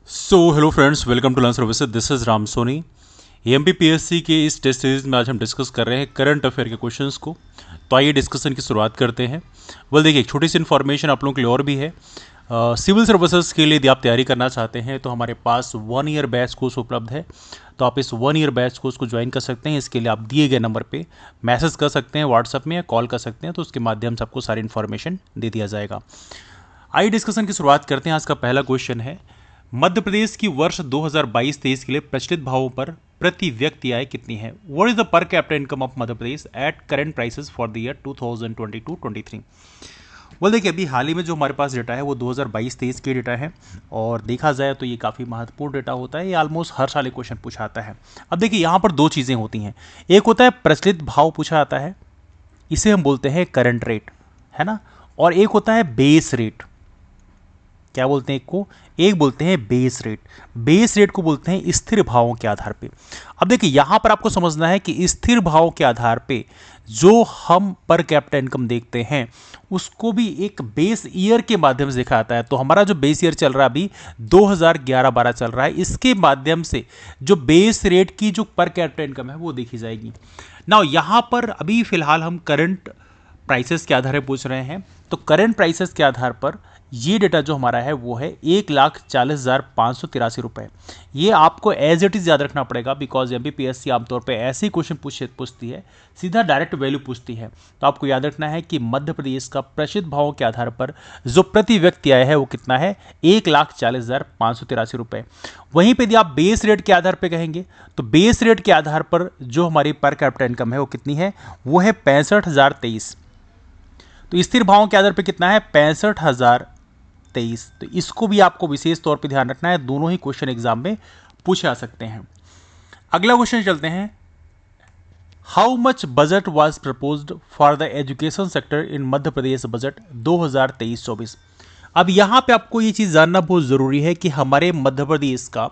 So hello friends, welcome to learn services. This is Ram Soni. MPPSC के इस test series में आज हम डिस्कस कर रहे हैं करंट अफेयर के क्वेश्चंस को। तो आइए डिस्कशन की शुरुआत करते हैं। देखिए, एक छोटी सी इन्फॉर्मेशन आप लोगों के लिए और भी है। सिविल सर्विसेज के लिए यदि आप तैयारी करना चाहते हैं तो हमारे पास 1 ईयर बैच कोर्स उपलब्ध है। तो आप इस 1 ईयर बैच कोर्स को ज्वाइन कर सकते हैं। इसके लिए आप दिए गए नंबर पे मैसेज कर सकते हैं, व्हाट्सएप में या कॉल कर सकते हैं। तो उसके माध्यम से आपको सारी इन्फॉर्मेशन दे दिया जाएगा। आइए डिस्कशन की शुरुआत करते हैं। आज का पहला क्वेश्चन है, मध्य प्रदेश की वर्ष 2022-23 के लिए प्रचलित भावों पर प्रति व्यक्ति आय कितनी है? What is the per capita income of Madhya Pradesh at current prices for the year 2022-23? देखिए, अभी हाल ही में जो हमारे पास डेटा है वो 2022-23 के डेटा है। और देखा जाए तो ये काफ़ी महत्वपूर्ण डेटा होता है। ये ऑलमोस्ट हर साल एक क्वेश्चन पूछा आता है। अब देखिए, यहाँ पर दो चीज़ें होती हैं। एक होता है प्रचलित भाव पूछा आता है, इसे हम बोलते हैं करंट रेट, है ना। और एक होता है बेस रेट। क्या बोलते हैं? एक बोलते हैं बेस रेट। बेस रेट को बोलते हैं स्थिर भावों के आधार पे। अब देखिए, यहां पर आपको समझना है कि स्थिर भावों के आधार पे जो हम पर कैपिटा इनकम देखते हैं उसको भी एक बेस ईयर के माध्यम से देखा जाता है। तो हमारा जो बेस ईयर चल रहा है अभी 2011-12 चल रहा है, इसके माध्यम से जो बेस रेट की जो पर कैपिटा इनकम है वो देखी जाएगी ना। यहां पर अभी फिलहाल हम करंट प्राइसेस के आधार पर पूछ रहे हैं। तो करंट प्राइसेस के आधार पर ये डेटा जो हमारा है वो है 1,40,583 रुपए। ये आपको एज इट इज याद रखना पड़ेगा, बिकॉज एमपीपीएससी आमतौर पे ऐसे क्वेश्चन पूछती है, सीधा डायरेक्ट वैल्यू पूछती है। तो आपको याद रखना है कि मध्य प्रदेश का प्रचलित भावों के आधार पर जो प्रति व्यक्ति आय है वो कितना है? 1,40,583 रुपए। वहीं पर यदि आप बेस रेट के आधार पर कहेंगे तो बेस रेट के आधार पर जो हमारी पर कैपिटा इनकम है वो कितनी है? वो है 65,023। तो स्थिर भावों के आधार पर कितना है? 65,023। तो इसको भी आपको विशेष तौर पे ध्यान रखना है, दोनों ही क्वेश्चन एग्जाम में पूछे जा सकते हैं। अगला क्वेश्चन चलते हैं। How much budget was proposed for the education sector in Madhya Pradesh budget 2023-24? अब यहां पे आपको ये चीज जानना बहुत जरूरी है कि हमारे मध्य प्रदेश का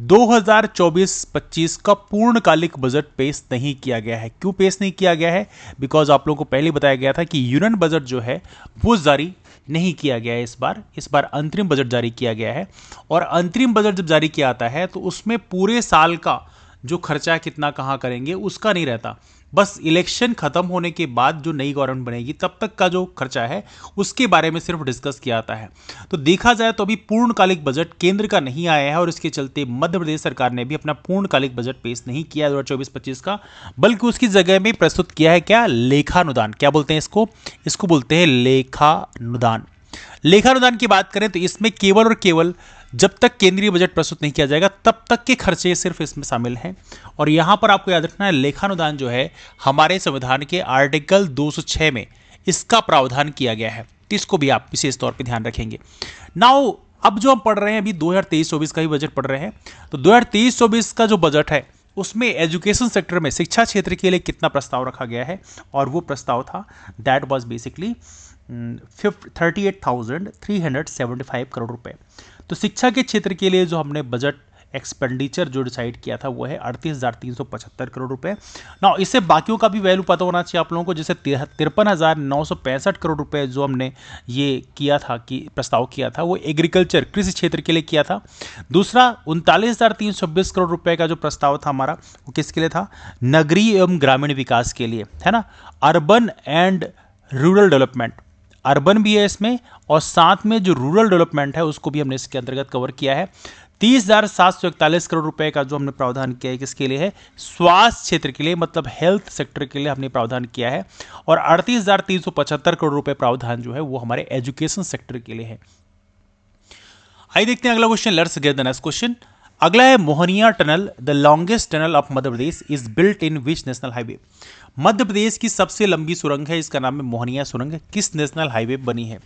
2024-25 का पूर्णकालिक बजट पेश नहीं किया गया है। क्यों पेश नहीं किया गया है? बिकॉज आप लोगों को पहले बताया गया था कि यूनियन बजट जो है वो जारी नहीं किया गया है। इस बार अंतरिम बजट जारी किया गया है। और अंतरिम बजट जब जारी किया जाता है तो उसमें पूरे साल का जो खर्चा कितना कहाँ करेंगे उसका नहीं रहता। बस इलेक्शन खत्म होने के बाद जो नई गवर्नमेंट बनेगी तब तक का जो खर्चा है उसके बारे में सिर्फ डिस्कस किया जाता है। तो देखा जाए तो अभी पूर्णकालिक बजट केंद्र का नहीं आया है और इसके चलते मध्य प्रदेश सरकार ने भी अपना पूर्णकालिक बजट पेश नहीं किया 2024-25 का, बल्कि उसकी जगह में प्रस्तुत किया है क्या? लेखानुदान। क्या बोलते हैं इसको बोलते हैं लेखानुदान। लेखानुदान की बात करें तो इसमें केवल और केवल जब तक केंद्रीय बजट प्रस्तुत नहीं किया जाएगा तब तक के खर्चे सिर्फ इसमें शामिल हैं। और यहां पर आपको याद रखना है, लेखानुदान जो है हमारे संविधान के आर्टिकल 206 में इसका प्रावधान किया गया है। तो इसको भी आप विशेष तौर पर ध्यान रखेंगे। नाउ अब जो हम पढ़ रहे हैं अभी 2023-24 का ही बजट पढ़ रहे हैं। तो 2023-24 का जो बजट है उसमें एजुकेशन सेक्टर में शिक्षा क्षेत्र के लिए कितना प्रस्ताव रखा गया है? और वो प्रस्ताव था दैट वाज बेसिकली 38,375 करोड़ रुपए। तो शिक्षा के क्षेत्र के लिए जो हमने बजट एक्सपेंडिचर जो डिसाइड किया था वो है 38,375 करोड़ रुपए ना। इससे बाकियों का भी वैल्यू पता होना चाहिए आप लोगों को। जैसे 53,965 करोड़ रुपए जो हमने ये किया था कि प्रस्ताव किया था वो एग्रीकल्चर कृषि क्षेत्र के लिए किया था। दूसरा 39,326 करोड़ रुपए का जो प्रस्ताव था हमारा वो किसके लिए था? नगरीय एवं ग्रामीण विकास के लिए, है ना। Urban and rural development, urban भी है इसमें और साथ में जो रूरल डेवलपमेंट है उसको भी हमने इसके अंतर्गत कवर किया है। 30,741 करोड़ रुपए का जो हमने प्रावधान किया है किसके लिए है? स्वास्थ्य क्षेत्र के लिए, मतलब हेल्थ सेक्टर के लिए हमने प्रावधान किया है। और 38,375 करोड़ रुपए प्रावधान जो है वो हमारे एजुकेशन सेक्टर के लिए है। आइए देखते हैं अगला question. Let's get the next question. अगला है Mohaniya tunnel, the longest tunnel of Madhya Pradesh is built in which national highway? Madhya Pradesh की सबसे लंबी सुरंग है, इसका नाम है मोहनिया सुरंग। किस नेशनल हाईवे बनी है?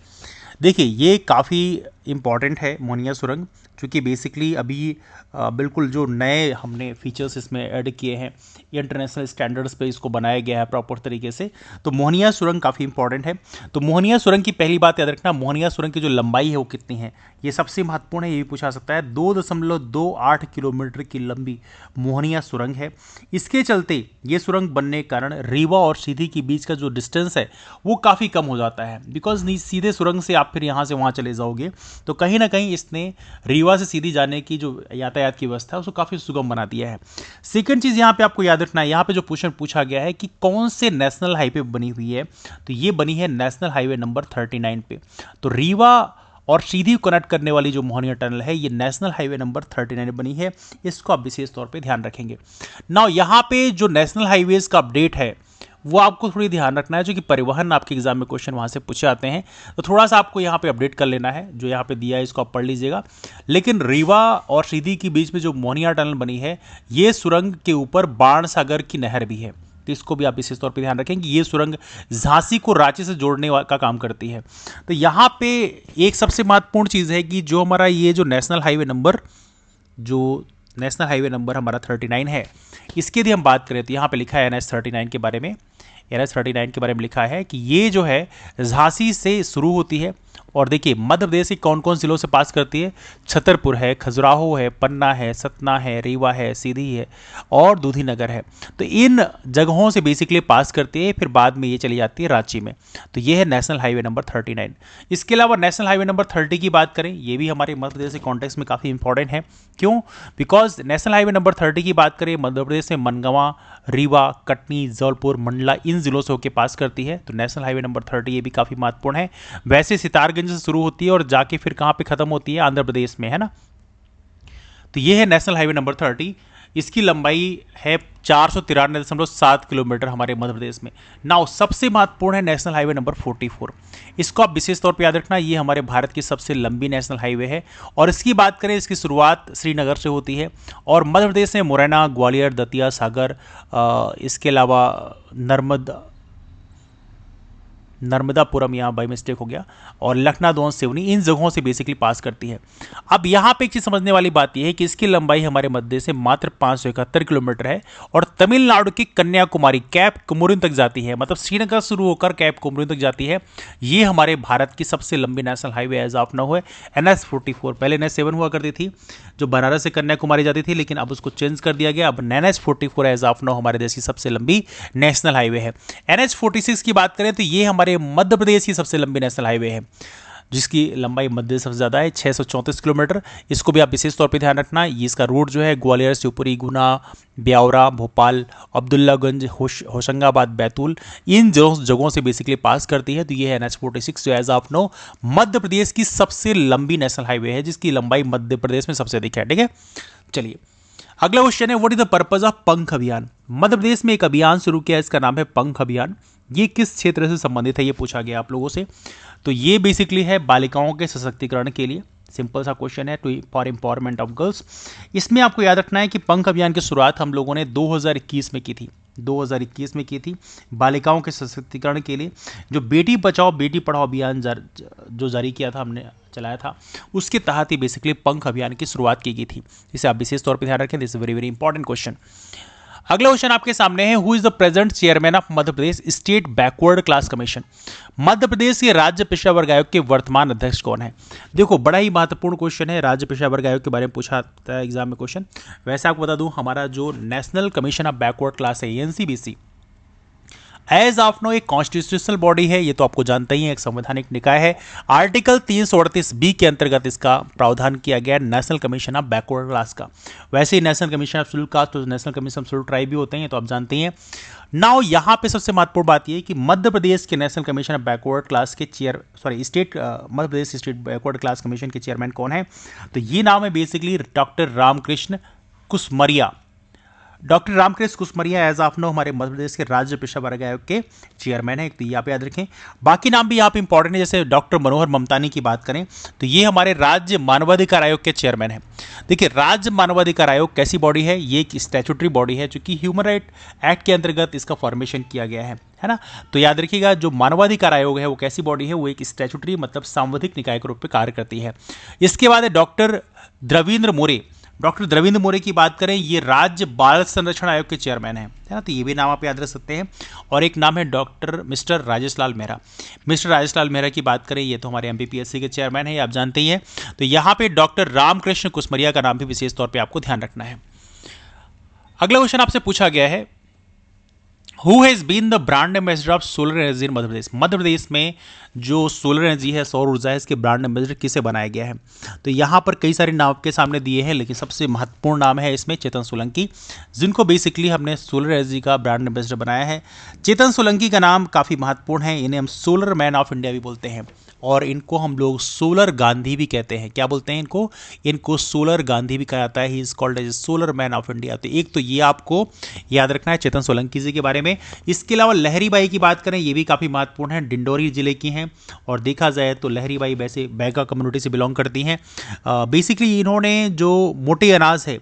देखिए, ये काफ़ी इंपॉर्टेंट है मोहनिया सुरंग, क्योंकि बेसिकली अभी बिल्कुल जो नए हमने फीचर्स इसमें ऐड किए हैं, इंटरनेशनल स्टैंडर्ड्स पे इसको बनाया गया है प्रॉपर तरीके से। तो मोहनिया सुरंग काफ़ी इंपॉर्टेंट है। तो मोहनिया सुरंग की पहली बात याद रखना, मोहनिया सुरंग की जो लंबाई है वो कितनी है? ये सबसे महत्वपूर्ण है, ये भी पूछा सकता है। 2.28 किलोमीटर की लंबी मोहनिया सुरंग है। इसके चलते ये सुरंग बनने के कारण रीवा और सीधी के बीच का जो डिस्टेंस है वो काफ़ी कम हो जाता है, बिकॉज सीधे सुरंग से आप फिर यहाँ से वहाँ चले जाओगे तो कहीं ना कहीं इसने रीवा से सीधी जाने की जो यातायात की व्यवस्था है उसको काफ़ी सुगम बना दिया है। सेकंड चीज़ यहाँ पे आपको याद रखना है, यहाँ पे जो क्वेश्चन पूछा गया है कि कौन से नेशनल हाईवे बनी हुई है, तो ये बनी है नेशनल हाईवे नंबर 39 पे। तो रीवा और सीधी कनेक्ट करने वाली जो मोहनिया टनल है ये नेशनल हाईवे नंबर 39 बनी है, इसको आप विशेष तौर पे ध्यान रखेंगे। नाउ यहाँ पे जो नेशनल हाईवेज का अपडेट है वो आपको थोड़ी ध्यान रखना है, जो कि परिवहन आपके एग्जाम में क्वेश्चन वहाँ से पूछे आते हैं, तो थोड़ा सा आपको यहाँ पे अपडेट कर लेना है। जो यहाँ पे दिया है इसको आप पढ़ लीजिएगा। लेकिन रीवा और सीधी के बीच में जो मोहनिया टनल बनी है ये सुरंग के ऊपर बाणसागर की नहर भी है, तो इसको भी आप विशेष तौर पे ध्यान रखें कि ये सुरंग झांसी को रांची से जोड़ने का काम करती है। तो यहाँ पे एक सबसे महत्वपूर्ण चीज़ है कि जो हमारा ये जो नेशनल हाईवे नंबर हमारा 39 है, इसकी यदि हम बात करें तो यहाँ पे लिखा है NH 39 के बारे में। NH 39 के बारे में लिखा है कि ये जो है झांसी से शुरू होती है और देखिए मध्य प्रदेश की कौन कौन जिलों से पास करती है, छतरपुर है, खजुराहो है, पन्ना है, सतना है, रीवा है, सीधी है और दूधीनगर है। तो इन जगहों से बेसिकली पास करती है, फिर बाद में ये चली जाती है रांची में। तो ये है नेशनल हाईवे नंबर 39। इसके अलावा नेशनल हाईवे नंबर 30 की बात करें, ये भी हमारे मध्य प्रदेश के कॉन्टेक्स्ट में काफ़ी इंपॉर्टेंट है। क्यों? बिकॉज नेशनल हाईवे नंबर 30 की बात करें मध्य प्रदेश में मनगवा, रीवा, कटनी, जौलपुर, मंडला इन जिलों से होकर पास करती है। तो नेशनल हाईवे नंबर 30 ये भी काफ़ी महत्वपूर्ण है। वैसे सितारगंज से शुरू होती है और जाके फिर कहाँ पे खत्म होती है, आंध्र प्रदेश में, है ना। तो ये है नेशनल हाईवे नंबर 30। इसकी लंबाई है 493.7 किलोमीटर हमारे मध्य प्रदेश में। नाउ सबसे महत्वपूर्ण है नेशनल हाईवे नंबर 44। इसको आप विशेष तौर पे याद रखना, ये हमारे भारत की सबसे लंबी नेशनल हाईवे है और इसकी बात करें इसकी शुरुआत श्रीनगर से होती है और मध्य प्रदेश में मुरैना, ग्वालियर, दतिया, सागर, इसके अलावा नर्मदापुरम यहाँ बाई मिस्टेक हो गया, और लखनऊ, सिवनी इन जगहों से बेसिकली पास करती है। अब यहाँ पे एक चीज़ समझने वाली बात यह है कि इसकी लंबाई हमारे मध्य से मात्र 571 किलोमीटर है और तमिलनाडु की कन्याकुमारी कैप कोमोरिन तक जाती है, मतलब श्रीनगर शुरू होकर कैप कोमोरिन तक जाती है। ये हमारे भारत की सबसे लंबी national highway as of now है NH 44। पहले NH 7 हुआ करती थी जो बनारस से कन्याकुमारी जाती थी, लेकिन अब उसको चेंज कर दिया गया। अब NH 44 एज ऑफ नाउ हमारे देश की सबसे लंबी नेशनल हाईवे है। NH 46 की बात करें तो ये हमारे मध्य प्रदेश की सबसे लंबी नेशनल हाईवे है, जिसकी लंबाई मध्य सबसे ज़्यादा है 634 किलोमीटर। इसको भी आप विशेष तौर पे ध्यान रखना। ये इसका रूट जो है ग्वालियर, शिवपुरी, गुना, ब्यावरा, भोपाल, अब्दुल्लागंज, होशंगाबाद, बैतूल इन जगहों से बेसिकली पास करती है। तो ये है NH 46 जो as of no Madhya Pradesh की सबसे लंबी नेशनल हाईवे है, जिसकी लंबाई मध्य प्रदेश में सबसे अधिक है। ठीक है, चलिए अगला क्वेश्चन है, what is the purpose of पंख अभियान। मध्य प्रदेश में एक अभियान शुरू किया, इसका नाम है पंख अभियान। ये किस क्षेत्र से संबंधित है, ये पूछा गया आप लोगों से। तो ये बेसिकली है बालिकाओं के सशक्तिकरण के लिए, सिंपल सा क्वेश्चन है, फॉर एम्पावरमेंट ऑफ गर्ल्स। इसमें आपको याद रखना है कि पंख अभियान की शुरुआत हम लोगों ने 2021 में की थी, 2021 में की थी बालिकाओं के सशक्तिकरण के लिए। जो बेटी बचाओ बेटी पढ़ाओ अभियान जो जारी किया था, हमने चलाया था, उसके तहत ही बेसिकली पंख अभियान की शुरुआत की गई थी। इसे आप विशेष तौर पर ध्यान रखें, this is very very important question. अगला क्वेश्चन आपके सामने है, who is the present chairman of Madhya Pradesh state backward class commission. Madhya Pradesh के राज्य पिछड़ा वर्ग आयोग के वर्तमान अध्यक्ष कौन है। देखो बड़ा ही महत्वपूर्ण क्वेश्चन है, राज्य पिछड़ा वर्ग आयोग के बारे में पूछा था एग्जाम में क्वेश्चन। वैसे आपको बता दूं, हमारा जो national commission of backward class है NCBC एज ऑफ नो एक कॉन्स्टिट्यूशनल बॉडी है, ये तो आपको जानते ही है, एक संवैधानिक निकाय है। आर्टिकल 338B के अंतर्गत इसका प्रावधान किया गया national commission of backward class का। वैसे ही national commission of scheduled caste तो national commission of scheduled tribe भी होते हैं, तो आप जानते हैं। नाउ यहाँ पे सबसे महत्वपूर्ण बात यह है कि मध्य प्रदेश के national commission of backward class के Madhya Pradesh state backward class commission के चेयरमैन कौन है। तो ये नाम है basically doctor Ramkrishna Kusmaria. Doctor Ramkrishna Kusmaria as of now हमारे मध्य प्रदेश के राज्य पिछड़ा वर्ग आयोग के चेयरमैन है, तो यहाँ पे याद रखें। बाकी नाम भी यहाँ पे इंपॉर्टेंट है, जैसे डॉक्टर मनोहर ममतानी की बात करें तो ये हमारे राज्य मानवाधिकार आयोग के चेयरमैन है। देखिए राज्य मानवाधिकार आयोग कैसी बॉडी है, ये एक स्टैट्यूटरी बॉडी है, जो कि ह्यूमन राइट एक्ट के अंतर्गत इसका फॉर्मेशन किया गया है ना। तो याद रखिएगा जो मानवाधिकार आयोग है वो कैसी बॉडी है, वो एक स्टैट्यूटरी मतलब सांविधिक निकाय के रूप में कार्य करती है। इसके बाद है डॉक्टर द्रविंद्र मोरे। डॉक्टर द्रविंद्र मोरे की बात करें, ये राज्य बाल संरक्षण आयोग के चेयरमैन है ना, तो ये भी नाम आप याद रख सकते हैं। और एक नाम है मिस्टर राजेश लाल मेहरा। मिस्टर राजेश लाल मेहरा की बात करें, ये तो हमारे MPPSC के चेयरमैन है, ये आप जानते ही हैं। तो यहाँ पे डॉक्टर रामकृष्ण कुसमरिया का नाम भी विशेष तौर पर आपको ध्यान रखना है। अगला क्वेश्चन आपसे पूछा गया है, who has been the brand ambassador of solar energy in Madhya Pradesh? Madhya Pradesh में जो सोलर एनर्जी है, सौर ऊर्जा है, इसके ब्रांड एम्बेसडर किसे बनाया गया है? तो यहाँ पर कई सारे नाम आपके सामने दिए हैं, लेकिन सबसे महत्वपूर्ण नाम है इसमें चेतन सोलंकी, जिनको बेसिकली हमने सोलर एनर्जी का ब्रांड एम्बेसडर बनाया है। चेतन सोलंकी का नाम काफ़ी महत्वपूर्ण है, इन्हें हम सोलर मैन ऑफ इंडिया भी बोलते हैं और इनको हम लोग सोलर गांधी भी कहते हैं। क्या बोलते हैं इनको? इनको सोलर गांधी भी कहा जाता है। He is called as solar man of India. तो एक तो ये आपको याद रखना है चेतन सोलंकी जी के बारे में। इसके अलावा लहरी बाई की बात करें, ये भी काफ़ी महत्वपूर्ण है, डिंडोरी जिले की हैं और देखा जाए तो लहरी बाई वैसे बैगा कम्युनिटी से बिलोंग करती हैं। बेसिकली इन्होंने जो मोटे अनाज है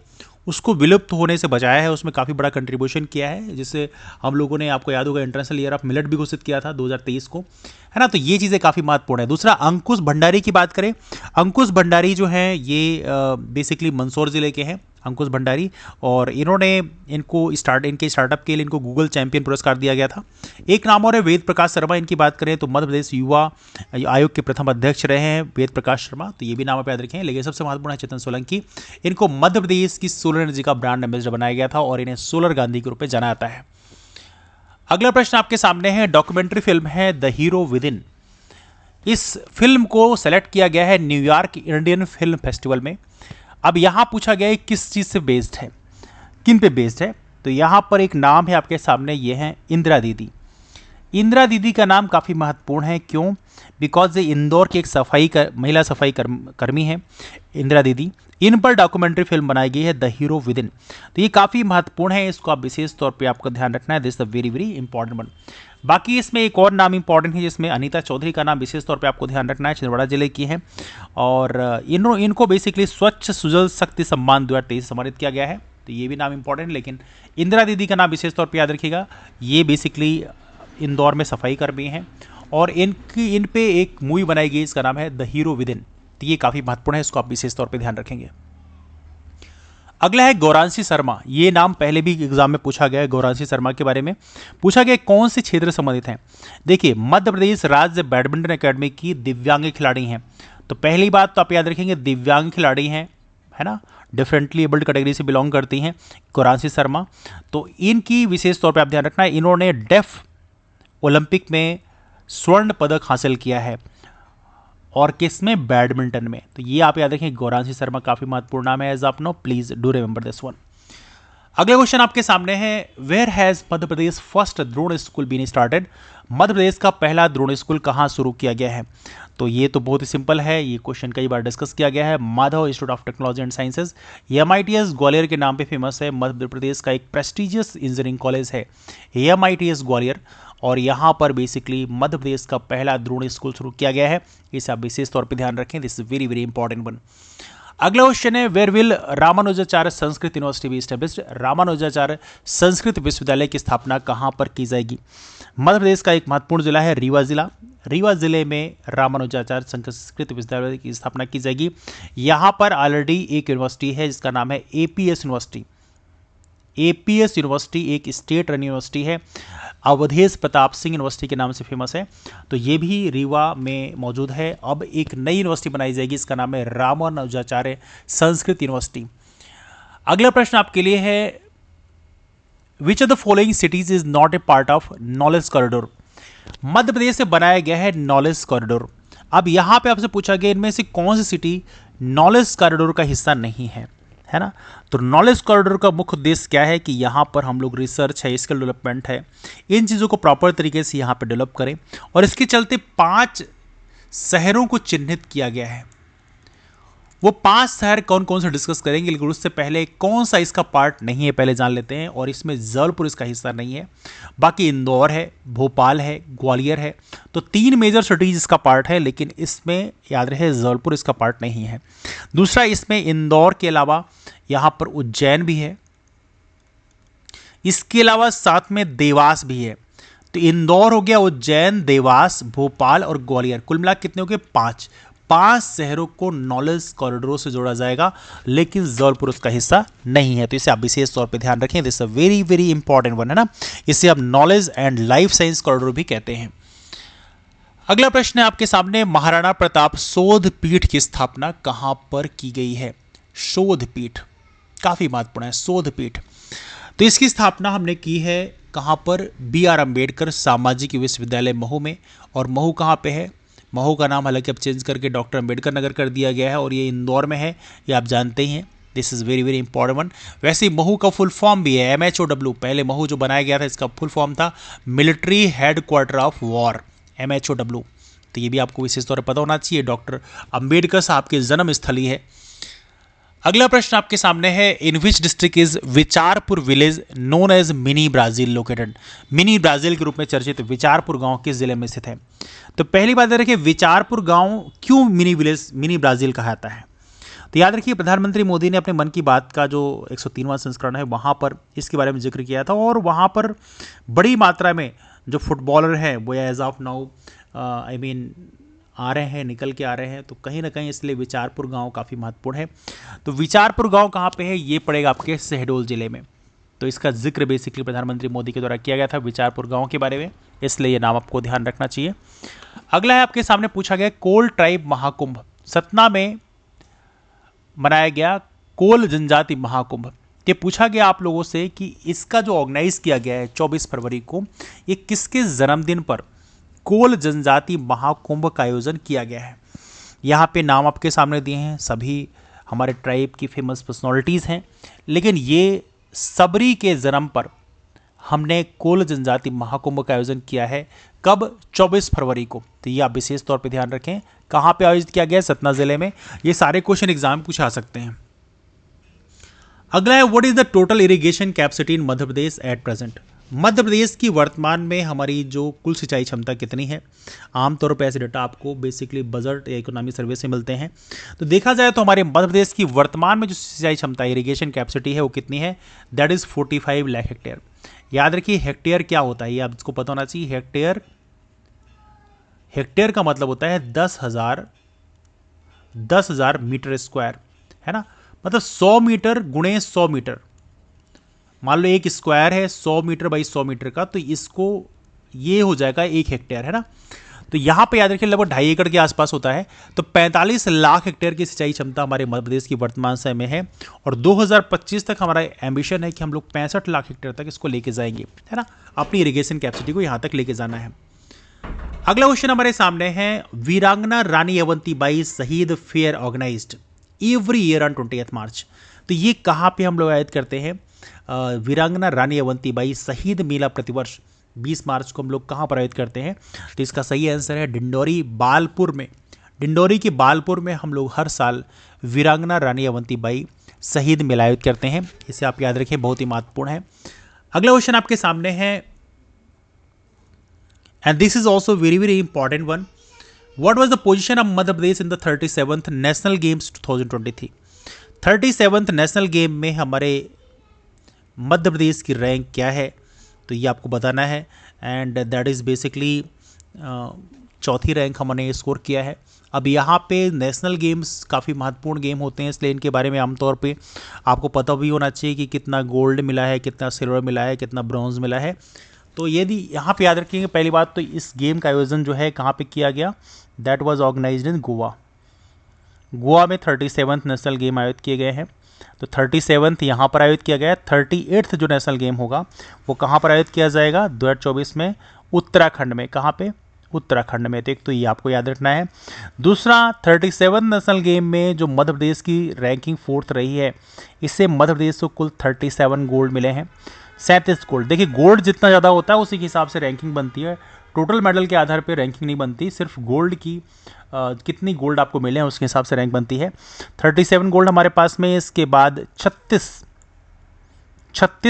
उसको विलुप्त होने से बचाया है, उसमें काफ़ी बड़ा कंट्रीब्यूशन किया है, जिससे हम लोगों ने, आपको याद होगा, इंटरनेशनल ईयर ऑफ मिलेट भी घोषित किया था 2023 को, है ना। तो ये चीज़ें काफ़ी महत्वपूर्ण है। दूसरा, अंकुश भंडारी की बात करें, अंकुश भंडारी जो हैं ये बेसिकली मंदसौर जिले के हैं, अंकुश भंडारी, और इन्होंने इनके स्टार्टअप के लिए इनको गूगल चैंपियन पुरस्कार दिया गया था। एक नाम और है वेद प्रकाश शर्मा, इनकी बात करें तो मध्य प्रदेश युवा आयोग के प्रथम अध्यक्ष रहे हैं वेद प्रकाश शर्मा, तो ये भी नाम आप याद रखें। लेकिन सबसे महत्वपूर्ण है चेतन सोलंकी, इनको मध्य प्रदेश की सोलर एनर्जी का ब्रांड एम्बेसडर बनाया गया था और इन्हें सोलर गांधी के रूप में जाना जाता है। अगला प्रश्न आपके सामने है, डॉक्यूमेंट्री फिल्म है द हीरो विद इन। इस फिल्म को सेलेक्ट किया गया है न्यूयॉर्क इंडियन फिल्म फेस्टिवल में। अब यहाँ पूछा गया है किस चीज़ से बेस्ड है, किन पे बेस्ड है? तो यहाँ पर एक नाम है आपके सामने, ये है इंदिरा दीदी। इंदिरा दीदी का नाम काफ़ी महत्वपूर्ण है, क्यों? बिकॉज ये इंदौर की एक महिला सफाई कर्मी है इंदिरा दीदी। इन पर डॉक्यूमेंट्री फिल्म बनाई गई है द हीरो विद इन। तो ये काफ़ी महत्वपूर्ण है, इसको आप विशेष तौर पे आपको ध्यान रखना है, this is very very important one. बाकी इसमें एक और नाम इंपॉर्टेंट है, जिसमें अनीता चौधरी का नाम विशेष तौर पे आपको ध्यान रखना है, छिंदवाड़ा जिले की है और इनको बेसिकली स्वच्छ सुजल शक्ति सम्मान 2023 सम्मानित किया गया है। तो ये भी नाम इंपॉर्टेंट है, लेकिन इंदिरा दीदी का नाम विशेष तौर पर याद रखिएगा। ये बेसिकली इंदौर में सफाई कर्मी हैं और इन पे एक मूवी बनाई गई, इसका नाम है द हीरो विद इन। तो ये काफ़ी महत्वपूर्ण है, इसको आप विशेष तौर पे ध्यान रखेंगे। अगला है गौरांशी शर्मा। ये नाम पहले भी एग्जाम में पूछा गया है, गौरांशी शर्मा के बारे में पूछा गया कौन से क्षेत्र संबंधित हैं। देखिए, मध्य प्रदेश राज्य बैडमिंटन अकेडमी की दिव्यांग खिलाड़ी हैं। तो पहली बात तो आप याद रखेंगे, दिव्यांग खिलाड़ी हैं, है ना, डिफरेंटली एबल्ड कैटेगरी से बिलोंग करती हैं गौरांशी शर्मा। तो इनकी विशेष तौर पर आप ध्यान रखना है, इन्होंने डेफ ओलंपिक में स्वर्ण पदक हासिल किया है और किस में? बैडमिंटन में। तो ये आप याद रखें, गौरांशी शर्मा काफी महत्वपूर्ण नाम है, एज आप know, please do remember this one. अगला क्वेश्चन आपके सामने है, where has Madhya Pradesh first drone school been started? Madhya Pradesh का पहला ड्रोन स्कूल कहाँ शुरू किया गया है? तो ये तो बहुत ही सिंपल है, ये क्वेश्चन कई बार डिस्कस किया गया है, Madhav institute of technology and sciences, MITS Gwalior के नाम पे फेमस है। मध्य प्रदेश का एक प्रेस्टिजियस इंजीनियरिंग कॉलेज है MITS ग्वालियर, और यहाँ पर बेसिकली मध्य प्रदेश का पहला ड्रोन स्कूल शुरू किया गया है, इसे आप विशेष तौर पर ध्यान रखें, this is very very important one. अगला क्वेश्चन है, where will Ramanujacharya Sanskrit university be established? Ramanujacharya Sanskrit विश्वविद्यालय की स्थापना कहाँ पर की जाएगी? मध्य प्रदेश का एक महत्वपूर्ण जिला है रीवा जिला। रीवा जिले में रामानुजाचार्य संस्कृत विश्वविद्यालय की स्थापना की जाएगी। यहाँ पर ऑलरेडी एक यूनिवर्सिटी है जिसका नाम है APS यूनिवर्सिटी। APS यूनिवर्सिटी एक स्टेट रन यूनिवर्सिटी है, अवधेश प्रताप सिंह यूनिवर्सिटी के नाम से फेमस है। तो ये भी रीवा में मौजूद है। अब एक नई यूनिवर्सिटी बनाई जाएगी, इसका नाम है रामानुजाचार्य संस्कृत यूनिवर्सिटी। अगला प्रश्न आपके लिए है, which of the following cities is not a part of knowledge corridor? Madhya Pradesh से बनाया गया है नॉलेज कॉरिडोर। अब यहां पे आपसे पूछा गया इनमें से कौन सी सिटी नॉलेज कॉरिडोर का हिस्सा नहीं है, है ना। तो नॉलेज कॉरिडोर का मुख्य उद्देश्य क्या है कि यहाँ पर हम लोग रिसर्च है, स्किल डेवलपमेंट है, इन चीज़ों को प्रॉपर तरीके से यहाँ पर डेवलप करें, और इसके चलते 5 शहरों को चिन्हित किया गया है। वो 5 शहर कौन कौन से डिस्कस करेंगे, लेकिन उससे पहले कौन सा इसका पार्ट नहीं है पहले जान लेते हैं। और इसमें जबलपुर इसका हिस्सा नहीं है, बाकी इंदौर है, भोपाल है, ग्वालियर है। तो 3 मेजर सिटीज इसका पार्ट है, लेकिन इसमें याद रहे जबलपुर इसका पार्ट नहीं है। दूसरा, इसमें इंदौर के अलावा यहाँ पर उज्जैन भी है, इसके अलावा साथ में देवास भी है। तो इंदौर हो गया, उज्जैन, देवास, भोपाल और ग्वालियर, कुल मिला कितने हो गए? 5 शहरों को नॉलेज कॉरिडोर से जोड़ा जाएगा, लेकिन जबलपुर उसका हिस्सा नहीं है। तो इसे आप विशेष तौर पे ध्यान रखें, this a very very important one, है ना। इसे आप knowledge and life science corridor भी कहते हैं। अगला प्रश्न है आपके सामने, महाराणा प्रताप शोध पीठ की स्थापना कहां पर की गई है? शोध पीठ काफी महत्वपूर्ण है, शोध पीठ। तो इसकी स्थापना हमने की है कहाँ पर, BR अम्बेडकर सामाजिक विश्वविद्यालय महू में। और महू कहाँ पे है, महू का नाम हालांकि अब चेंज करके डॉक्टर अम्बेडकर नगर कर दिया गया है और ये इंदौर में है, ये आप जानते ही हैं। This is very very important one. वैसे ही महू का फुल फॉर्म भी है MHOW। पहले महू जो बनाया गया था इसका फुल फॉर्म था military headquarter of war, MHOW। तो ये भी आपको विशेष तौर पर पता होना चाहिए, डॉक्टर अम्बेडकर साहब की जन्म स्थली है। अगला प्रश्न आपके सामने है, in which district is Vicharpur village known as mini Brazil located. Mini Brazil के रूप में चर्चित विचारपुर गांव किस जिले में स्थित है। तो पहली बात रखिए, विचारपुर गांव क्यों मिनी विलेज, मिनी ब्राजील कहा जाता है। तो याद रखिए, प्रधानमंत्री मोदी ने अपने मन की बात का जो 103वां संस्करण है वहाँ पर इसके बारे में जिक्र किया था और वहाँ पर बड़ी मात्रा में जो फुटबॉलर हैं वो एज ऑफ नाउ आ रहे हैं, निकल के आ रहे हैं। तो कहीं ना कहीं इसलिए विचारपुर गांव काफ़ी महत्वपूर्ण है। तो विचारपुर गांव कहाँ पे है, ये पड़ेगा आपके शहडोल जिले में। तो इसका जिक्र बेसिकली प्रधानमंत्री मोदी के द्वारा किया गया था विचारपुर गांव के बारे में, इसलिए ये नाम आपको ध्यान रखना चाहिए। अगला है आपके सामने पूछा गया, कोल ट्राइब महाकुंभ सतना में मनाया गया कोल जनजाति महाकुंभ। ये पूछा गया आप लोगों से कि इसका जो ऑर्गेनाइज किया गया है 24 फरवरी को, ये किसके जन्मदिन पर कोल जनजाति महाकुंभ का आयोजन किया गया है। यहाँ पे नाम आपके सामने दिए हैं, सभी हमारे ट्राइब की फेमस पर्सनालिटीज़ हैं, लेकिन ये सबरी के जन्म पर हमने कोल जनजाति महाकुंभ का आयोजन किया है। कब, 24 फरवरी को। तो ये आप विशेष तौर पे ध्यान रखें, कहाँ पे आयोजित किया गया है, सतना जिले में। ये सारे क्वेश्चन एग्जाम पूछा सकते हैं। अगला है, what is the total irrigation capacity in Madhya Pradesh at present. Madhya Pradesh की वर्तमान में हमारी जो कुल सिंचाई क्षमता कितनी है। आमतौर पर ऐसे डेटा आपको बेसिकली बजट या इकोनॉमी सर्वे से मिलते हैं। तो देखा जाए तो हमारे मध्य प्रदेश की वर्तमान में जो सिंचाई क्षमता इरिगेशन कैपेसिटी है वो कितनी है, दैट इज 45 लाख हेक्टेयर। याद रखिए, हेक्टेयर क्या होता है ये आपको पता होना चाहिए। हेक्टेयर का मतलब होता है 10,000 मीटर स्क्वायर, है ना। मतलब 100 मीटर गुणे 100 मीटर। मान लो एक स्क्वायर है 100 मीटर बाई 100 मीटर का, तो इसको ये हो जाएगा 1 हेक्टेयर, है ना। तो यहाँ पे याद रखिए लगभग 2.5 एकड़ के आसपास होता है। तो 45 लाख हेक्टेयर की सिंचाई क्षमता हमारे मध्य प्रदेश की वर्तमान समय में है और 2025 तक हमारा एम्बिशन है कि हम लोग 65 लाख हेक्टेयर तक इसको लेके जाएंगे, है ना। अपनी इरिगेशन कैपेसिटी को यहाँ तक लेके जाना है। अगला क्वेश्चन हमारे सामने है, वीरांगना रानी अवंतीबाई शहीद fair organised every year on 20 March. तो ये कहाँ पे हम लोग आयोजित करते हैं, वीरांगना रानी अवंतीबाई शहीद मेला प्रतिवर्ष 20 मार्च को हम लोग कहाँ पर आयोजित करते हैं। तो इसका सही आंसर है डिंडोरी बालपुर में। डिंडोरी के बालपुर में हम लोग हर साल वीरांगना रानी अवंतीबाई शहीद मेला आयोजित करते हैं। इसे आप याद रखें, बहुत ही महत्वपूर्ण है। अगला क्वेश्चन आपके सामने है, and this is also very very important one. What was the position of Madhya Pradesh in the 37th national games 2023। 37th national game में हमारे मध्य प्रदेश की रैंक क्या है, तो ये आपको बताना है। एंड दैट इज़ बेसिकली चौथी रैंक हमने स्कोर किया है। अब यहाँ पे नेशनल गेम्स काफ़ी महत्वपूर्ण गेम होते हैं, इसलिए इनके बारे में आमतौर पे आपको पता भी होना चाहिए कि कितना गोल्ड मिला है, कितना सिल्वर मिला है, कितना ब्रॉन्ज मिला है। तो यदि यहाँ पे याद रखेंगे, पहली बात तो इस गेम का आयोजन जो है कहाँ पे किया गया, दैट वाज ऑर्गेनाइज्ड इन गोवा। गोवा में 37th नेशनल गेम आयोजित किए गए हैं। तो 37th यहाँ पर आयोजित किया गया है। 38th जो नेशनल गेम होगा वो कहाँ पर आयोजित किया जाएगा 2024 में, उत्तराखंड में। कहाँ पे, उत्तराखंड में। तो एक तो ये आपको याद रखना है। दूसरा, 37th नेशनल गेम में जो मध्य प्रदेश की रैंकिंग 4th रही है, इससे मध्य प्रदेश को कुल 37 गोल्ड मिले हैं, 37 गोल्ड। देखिए, गोल्ड जितना ज़्यादा होता है उसी के हिसाब से रैंकिंग बनती है। टोटल मेडल के आधार पर रैंकिंग नहीं बनती, सिर्फ गोल्ड की कितनी गोल्ड आपको मिले हैं उसके हिसाब से रैंक बनती है। 37 गोल्ड हमारे पास में, इसके बाद 36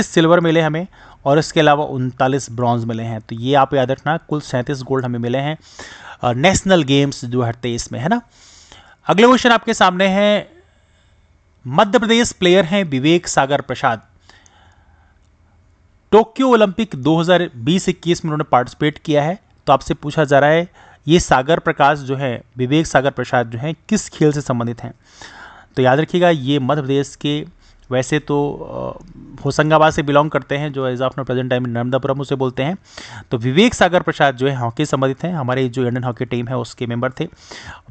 सिल्वर मिले हमें और इसके अलावा 39 ब्रॉन्ज मिले हैं। तो ये आप याद रखना, कुल 37 गोल्ड हमें मिले हैं नेशनल गेम्स 2023 में, है ना। अगले क्वेश्चन आपके सामने है, मध्य प्रदेश प्लेयर हैं विवेक सागर प्रसाद। टोक्यो ओलंपिक 2020-21 में उन्होंने पार्टिसिपेट किया है। तो आपसे पूछा जा रहा है, ये सागर प्रकाश जो है, विवेक सागर प्रसाद जो हैं, किस खेल से संबंधित हैं। तो याद रखिएगा, ये मध्य प्रदेश के वैसे तो होशंगाबाद से बिलोंग करते हैं, जो as of now present time Narmadapuram उसे बोलते हैं। तो विवेक सागर प्रसाद जो है हॉकी संबंधित हैं, हमारे जो इंडियन हॉकी टीम है उसके मेंबर थे।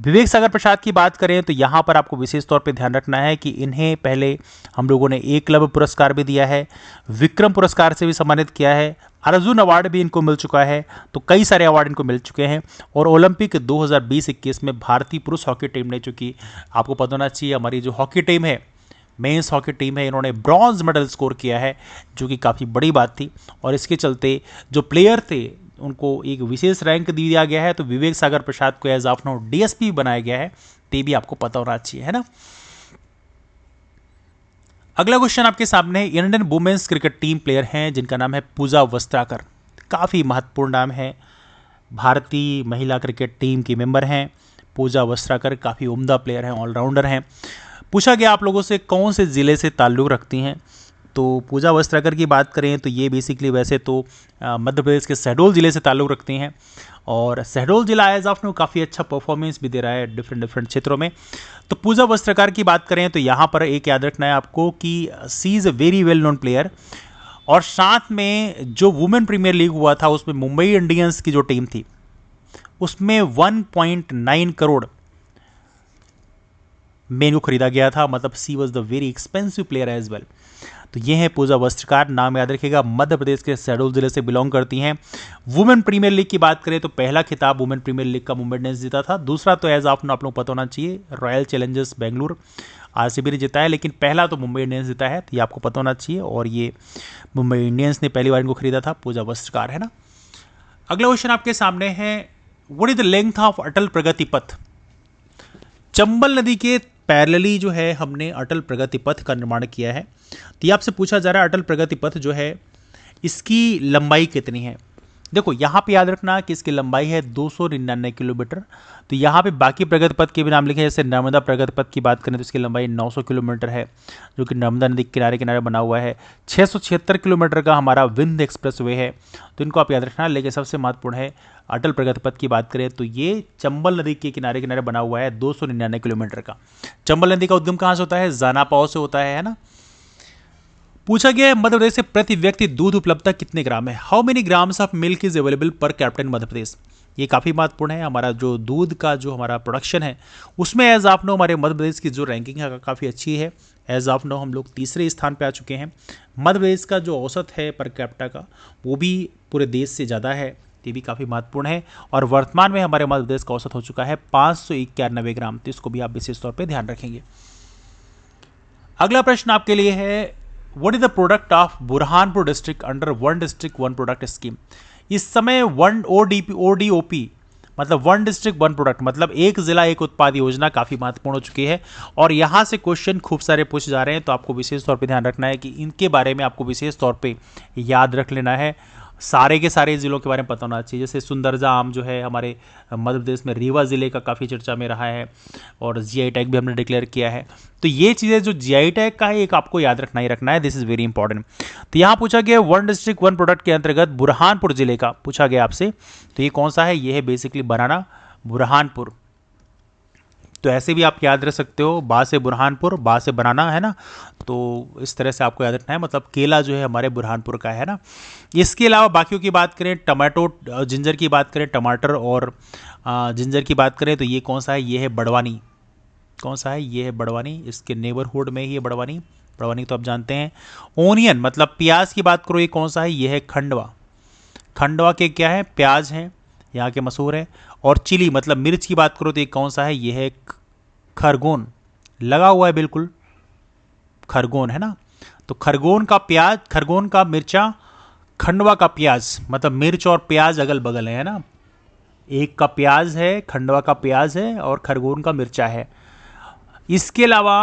विवेक सागर प्रसाद की बात करें तो यहाँ पर आपको विशेष तौर पे ध्यान रखना है कि इन्हें पहले हम लोगों ने एकलव्य पुरस्कार भी दिया है, विक्रम पुरस्कार से भी सम्मानित किया है, अर्जुन अवार्ड भी इनको मिल चुका है। तो कई सारे अवार्ड इनको मिल चुके हैं। और ओलंपिक 2020-21 में भारतीय पुरुष हॉकी टीम ने, चूंकि आपको पता होना चाहिए हमारी जो हॉकी टीम है, मेंस हॉकी टीम है, इन्होंने ब्रॉन्ज मेडल स्कोर किया है, जो कि काफ़ी बड़ी बात थी। और इसके चलते जो प्लेयर थे उनको एक विशेष रैंक दिया गया है। तो विवेक सागर प्रसाद को एज ऑफ नाउ डीएसपी बनाया गया है, तो ये भी आपको पता होना चाहिए, है ना। अगला क्वेश्चन आपके सामने, Indian women's cricket team player हैं जिनका नाम है पूजा वस्त्राकर। काफ़ी महत्वपूर्ण नाम है, भारतीय महिला क्रिकेट टीम की मेंबर हैं पूजा वस्त्राकर, काफ़ी उम्दा प्लेयर हैं, ऑलराउंडर हैं। पूछा गया आप लोगों से कौन से ज़िले से ताल्लुक़ रखती हैं, तो पूजा वस्त्राकर की बात करें तो ये बेसिकली वैसे तो मध्य प्रदेश के शहडोल ज़िले से ताल्लुक़ रखती हैं। और शहडोल जिला एज ऑफ नो काफ़ी अच्छा परफॉर्मेंस भी दे रहा है डिफरेंट क्षेत्रों में। तो पूजा वस्त्राकर की बात करें तो यहाँ पर एक याद रखना है आपको कि she is a very well known player. और साथ में जो वुमेन प्रीमियर लीग हुआ था उसमें मुंबई इंडियंस की जो टीम थी उसमें 1.9 करोड़ में को खरीदा गया था, मतलब she was the very expensive player as well. तो ये है पूजा वस्त्राकर, नाम याद रखिएगा, मध्य प्रदेश के शहडोल जिले से बिलोंग करती हैं। वुमेन प्रीमियर लीग की बात करें तो पहला खिताब वुमेन प्रीमियर लीग का मुंबई इंडियंस जीता था, दूसरा तो एज ऑफ नो आप लोग पता होना चाहिए रॉयल चैलेंजर्स बेंगलुरु आरसीबी ने जीता है, लेकिन पहला तो मुंबई इंडियंस जीता है, तो ये आपको पता होना चाहिए। और ये मुंबई इंडियंस ने पहली बार इनको खरीदा था, पूजा वस्त्राकर, है ना। अगला क्वेश्चन आपके सामने है, what is the length of Atal Pragati Path. Chambal नदी के पैरेलली जो है हमने अटल प्रगति पथ का निर्माण किया है। तो ये आपसे पूछा जा रहा है अटल प्रगति पथ जो है इसकी लंबाई कितनी है। देखो यहाँ पे याद रखना कि इसकी लंबाई है 299 किलोमीटर। तो यहाँ पे बाकी प्रगति पथ के भी नाम लिखे हैं, जैसे नर्मदा प्रगति पथ की बात करें तो इसकी लंबाई 900 किलोमीटर है, जो कि नर्मदा नदी के किनारे किनारे बना हुआ है। 676 किलोमीटर का हमारा विंध्य एक्सप्रेस वे है, तो इनको आप याद रखना। लेकिन सबसे महत्वपूर्ण है अटल प्रगति पथ की बात करें तो ये चंबल नदी के किनारे किनारे बना हुआ है 299 किलोमीटर का। चंबल नदी का उद्गम कहाँ से होता है, जानापाव से होता है ना। पूछा गया है मध्य प्रदेश से प्रति व्यक्ति दूध उपलब्धता कितने ग्राम है। How many grams of milk is available पर कैपिटल इन मध्य प्रदेश। ये काफ़ी महत्वपूर्ण है, हमारा जो दूध का जो हमारा प्रोडक्शन है उसमें एज ऑफ नो हमारे मध्य प्रदेश की जो रैंकिंग है काफ़ी अच्छी है। एज ऑफ नो हम लोग तीसरे स्थान पे आ चुके हैं। मध्य प्रदेश का जो औसत है पर कैपिटा का वो भी पूरे देश से ज़्यादा है, ये भी काफ़ी महत्वपूर्ण है। और वर्तमान में हमारे मध्य प्रदेश का औसत हो चुका है 591 ग्राम, तो इसको भी आप विशेष तौर पर ध्यान रखेंगे। अगला प्रश्न आपके लिए है, what is the product of Burhanpur district under one district one product scheme. इस समय वन ODOP मतलब वन डिस्ट्रिक्ट वन प्रोडक्ट मतलब एक जिला एक उत्पाद योजना काफ़ी महत्वपूर्ण हो चुकी है। और यहाँ से क्वेश्चन खूब सारे पूछे जा रहे हैं, तो आपको विशेष तौर पे ध्यान रखना है कि इनके बारे में आपको विशेष तौर पे याद रख लेना है। सारे के सारे ज़िलों के बारे में पता होना चाहिए। जैसे सुंदरजा आम जो है हमारे मध्य प्रदेश में रीवा ज़िले का काफ़ी चर्चा में रहा है, और GI टैग भी हमने डिक्लेयर किया है। तो ये चीज़ें जो GI टैग का है एक आपको याद रखना ही रखना है, दिस इज़ वेरी इंपॉर्टेंट। तो यहाँ पूछा गया वन डिस्ट्रिक्ट वन प्रोडक्ट के अंतर्गत बुरहानपुर जिले का पूछा गया आपसे, तो ये कौन सा है, ये है बेसिकली बनाना बुरहानपुर। तो ऐसे भी आप याद रख सकते हो, बा से बुरहानपुर, बा से बनाना, है ना। तो इस तरह से आपको याद रखना है, मतलब केला जो है हमारे बुरहानपुर का है ना। इसके अलावा बाकियों की बात करें, टमाटो जिंजर की बात करें, टमाटर और जिंजर की बात करें तो ये कौन सा है, ये है बड़वानी। कौन सा है, ये है बड़वानी, इसके नेबरहुड में ही है बड़वानी। बड़वानी तो आप जानते हैं। ओनियन मतलब प्याज की बात करो, ये कौन सा है, ये है खंडवा। खंडवा के क्या है, प्याज हैं, यहाँ के मशहूर है। और चिली मतलब मिर्च की बात करो तो ये कौन सा है, ये है खरगोन, लगा हुआ है बिल्कुल खरगोन, है ना। तो खरगोन का प्याज, खरगोन का मिर्चा, खंडवा का प्याज, मतलब मिर्च और प्याज अगल बगल है ना। एक का प्याज है, खंडवा का प्याज है, और खरगोन का मिर्चा है। इसके अलावा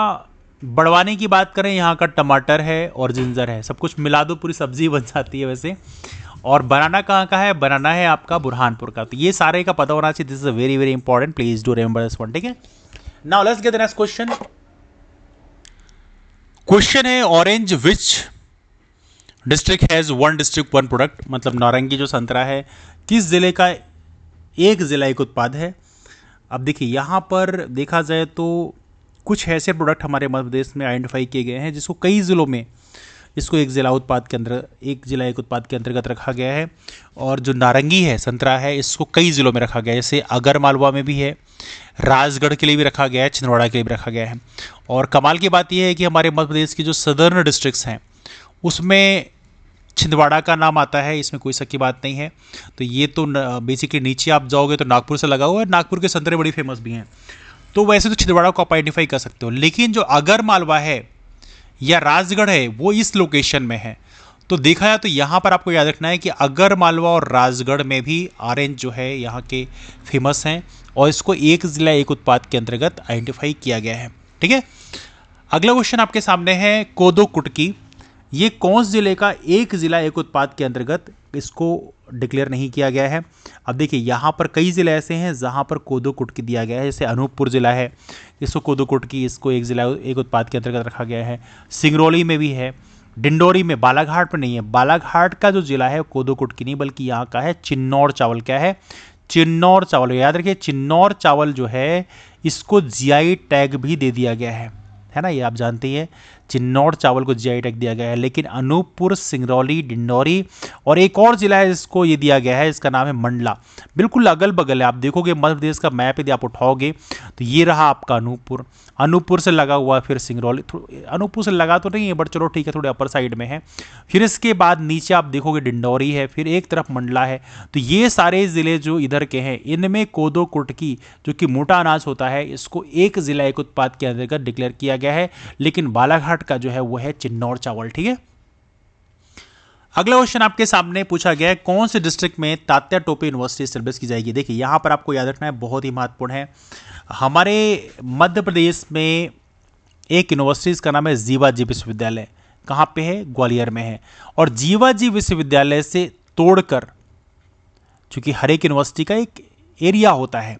बड़वानी की बात करें, यहाँ का टमाटर है और जिंजर है, सब कुछ मिला दो पूरी सब्जी बन जाती है वैसे। और बनाना कहाँ का है, बनाना है आपका बुरहानपुर का। तो ये सारे का पता होना चाहिए, this is a very very important, please do remember this one, ठीक है। Now let's get the next question. Question है, orange which district has one district one product, मतलब नारंगी जो संतरा है किस जिले का एक जिला एक उत्पाद है। अब देखिए यहाँ पर देखा जाए तो कुछ ऐसे प्रोडक्ट हमारे मध्य प्रदेश में आइडेंटिफाई किए गए हैं जिसको कई जिलों में इसको एक जिला उत्पाद के अंदर, एक जिला एक उत्पाद के अंतर्गत रखा गया है। और जो नारंगी है, संतरा है, इसको कई जिलों में रखा गया है, जैसे अगर मालवा में भी है, राजगढ़ के लिए भी रखा गया है, छिंदवाड़ा के लिए भी रखा गया है। और कमाल की बात यह है कि हमारे मध्य प्रदेश की जो सदर्न डिस्ट्रिक्ट्स हैं उसमें छिंदवाड़ा का नाम आता है, इसमें कोई शक की बात नहीं है। तो ये तो बेसिकली नीचे आप जाओगे तो नागपुर से लगा हुआ है, नागपुर के संतरे बड़ी फेमस भी हैं। तो वैसे तो छिंदवाड़ा को आप आइडेंटिफाई कर सकते हो, लेकिन जो अगर मालवा है या राजगढ़ है वो इस लोकेशन में है। तो देखा जाए तो यहाँ पर आपको याद रखना है कि अगर मालवा और राजगढ़ में भी ऑरेंज जो है यहाँ के फेमस हैं, और इसको एक जिला एक उत्पाद के अंतर्गत आइडेंटिफाई किया गया है। ठीक है, अगला क्वेश्चन आपके सामने है कोदो कुटकी। ये कौन से जिले का एक जिला एक उत्पाद के अंतर्गत इसको डिक्लेयर नहीं किया गया है? अब देखिए यहाँ पर कई जिले ऐसे हैं जहाँ पर कोदो कुटकी दिया गया है, जैसे अनूपपुर जिला है, इसको कोदो कुटकी इसको एक जिला एक उत्पाद के अंतर्गत रखा गया है। सिंगरौली में भी है, डिंडोरी में, बालाघाट पर नहीं है। बालाघाट का जो जिला है कोदो कुटकी नहीं बल्कि यहाँ का है चिन्नौर चावल। क्या है? चिन्नौर चावल। याद रखिए चिन्नौर चावल जो है इसको जीआई टैग भी दे दिया गया है ना, ये आप जानते हैं चिन्नौर चावल को जीआई टैग दिया गया है। लेकिन अनूपपुर, सिंगरौली, डिंडोरी और एक और जिला है जिसको ये दिया गया है, इसका नाम है मंडला। बिल्कुल अगल बगल है। आप देखोगे मध्य प्रदेश का मैप यदि आप उठाओगे तो ये रहा आपका अनूपपुर, अनूपपुर से लगा हुआ फिर सिंगरौली, अनूपपुर से लगा तो नहीं है बट चलो ठीक है थोड़े अपर साइड में है। फिर इसके बाद नीचे आप देखोगे डिंडोरी है, फिर एक तरफ मंडला है। तो ये सारे ज़िले जो इधर के हैं इनमें कोदो कुटकी जो कि मोटा अनाज होता है इसको एक जिला एक उत्पाद के अंतर्गत डिक्लेयर किया गया है। लेकिन बालाघाट का जो है वो है चिन्नौर चावल। ठीक है, अगला क्वेश्चन आपके सामने पूछा गया है कौन से डिस्ट्रिक्ट में तात्या टोपे यूनिवर्सिटी एस्टेब्लिश की जाएगी। देखिए यहां पर आपको याद रखना है, बहुत ही महत्वपूर्ण है। हमारे मध्य प्रदेश में एक यूनिवर्सिटी का नाम है जीवाजी विश्वविद्यालय। कहाँ पे है? ग्वालियर में है। और जीवाजी विश्वविद्यालय से तोड़कर, चूंकि हर एक यूनिवर्सिटी का एक एरिया होता है,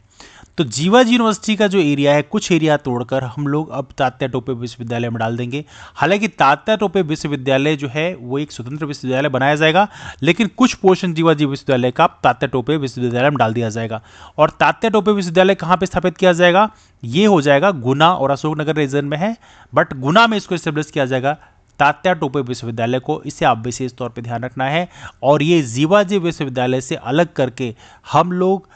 तो जीवाजी यूनिवर्सिटी का जो एरिया है कुछ एरिया तोड़कर हम लोग अब तात्या टोपे विश्वविद्यालय में डाल देंगे। हालांकि तात्या टोपे विश्वविद्यालय जो है वो एक स्वतंत्र विश्वविद्यालय बनाया जाएगा, लेकिन कुछ पोर्शन जीवाजी विश्वविद्यालय का तात्या टोपे विश्वविद्यालय में डाल दिया जाएगा। और तात्या टोपे विश्वविद्यालय कहाँ पर स्थापित किया जाएगा? ये हो जाएगा गुना और अशोकनगर रीजन में है, बट गुना में इसको स्टेब्लिश किया जाएगा तात्या टोपे विश्वविद्यालय को। इसे आप विशेष तौर पर ध्यान रखना है। और ये जीवाजी विश्वविद्यालय से अलग करके हम लोग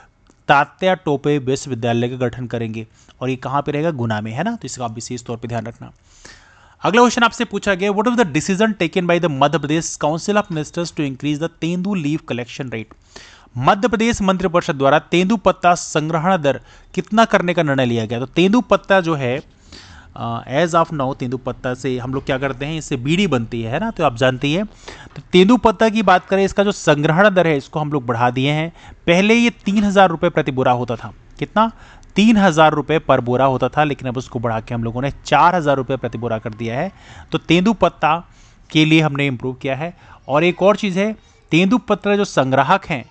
तात्या टोपे विश्वविद्यालय का गठन करेंगे, और ये कहाँ पे रहेगा? गुना में, है ना। तो इसका आप विशेष तौर पे ध्यान रखना। अगला क्वेश्चन आपसे पूछा गया what was the decision taken by the Madhya Pradesh council of ministers to increase the tendu leaf collection rate. Madhya Pradesh मंत्रिपरिषद द्वारा तेंदू पत्ता संग्रहण दर कितना करने का निर्णय लिया गया? तो तेंदू पत्ता जो है एज ऑफ नाउ तेंदू पत्ता से हम लोग क्या करते हैं, इससे बीड़ी बनती है ना, तो आप जानते हैं। तो तेंदू पत्ता की बात करें, इसका जो संग्रहण दर है इसको हम लोग बढ़ा दिए हैं। पहले ये 3,000 रुपये प्रति बोरा होता था। कितना? 3,000 रुपये पर बोरा होता था, लेकिन अब उसको बढ़ा के हम लोगों ने 4,000 रुपये प्रति बोरा कर दिया है। तो तेंदू पत्ता के लिए हमने इम्प्रूव किया है। और एक और चीज़ है, तेंदू पत्ता जो संग्राहक हैं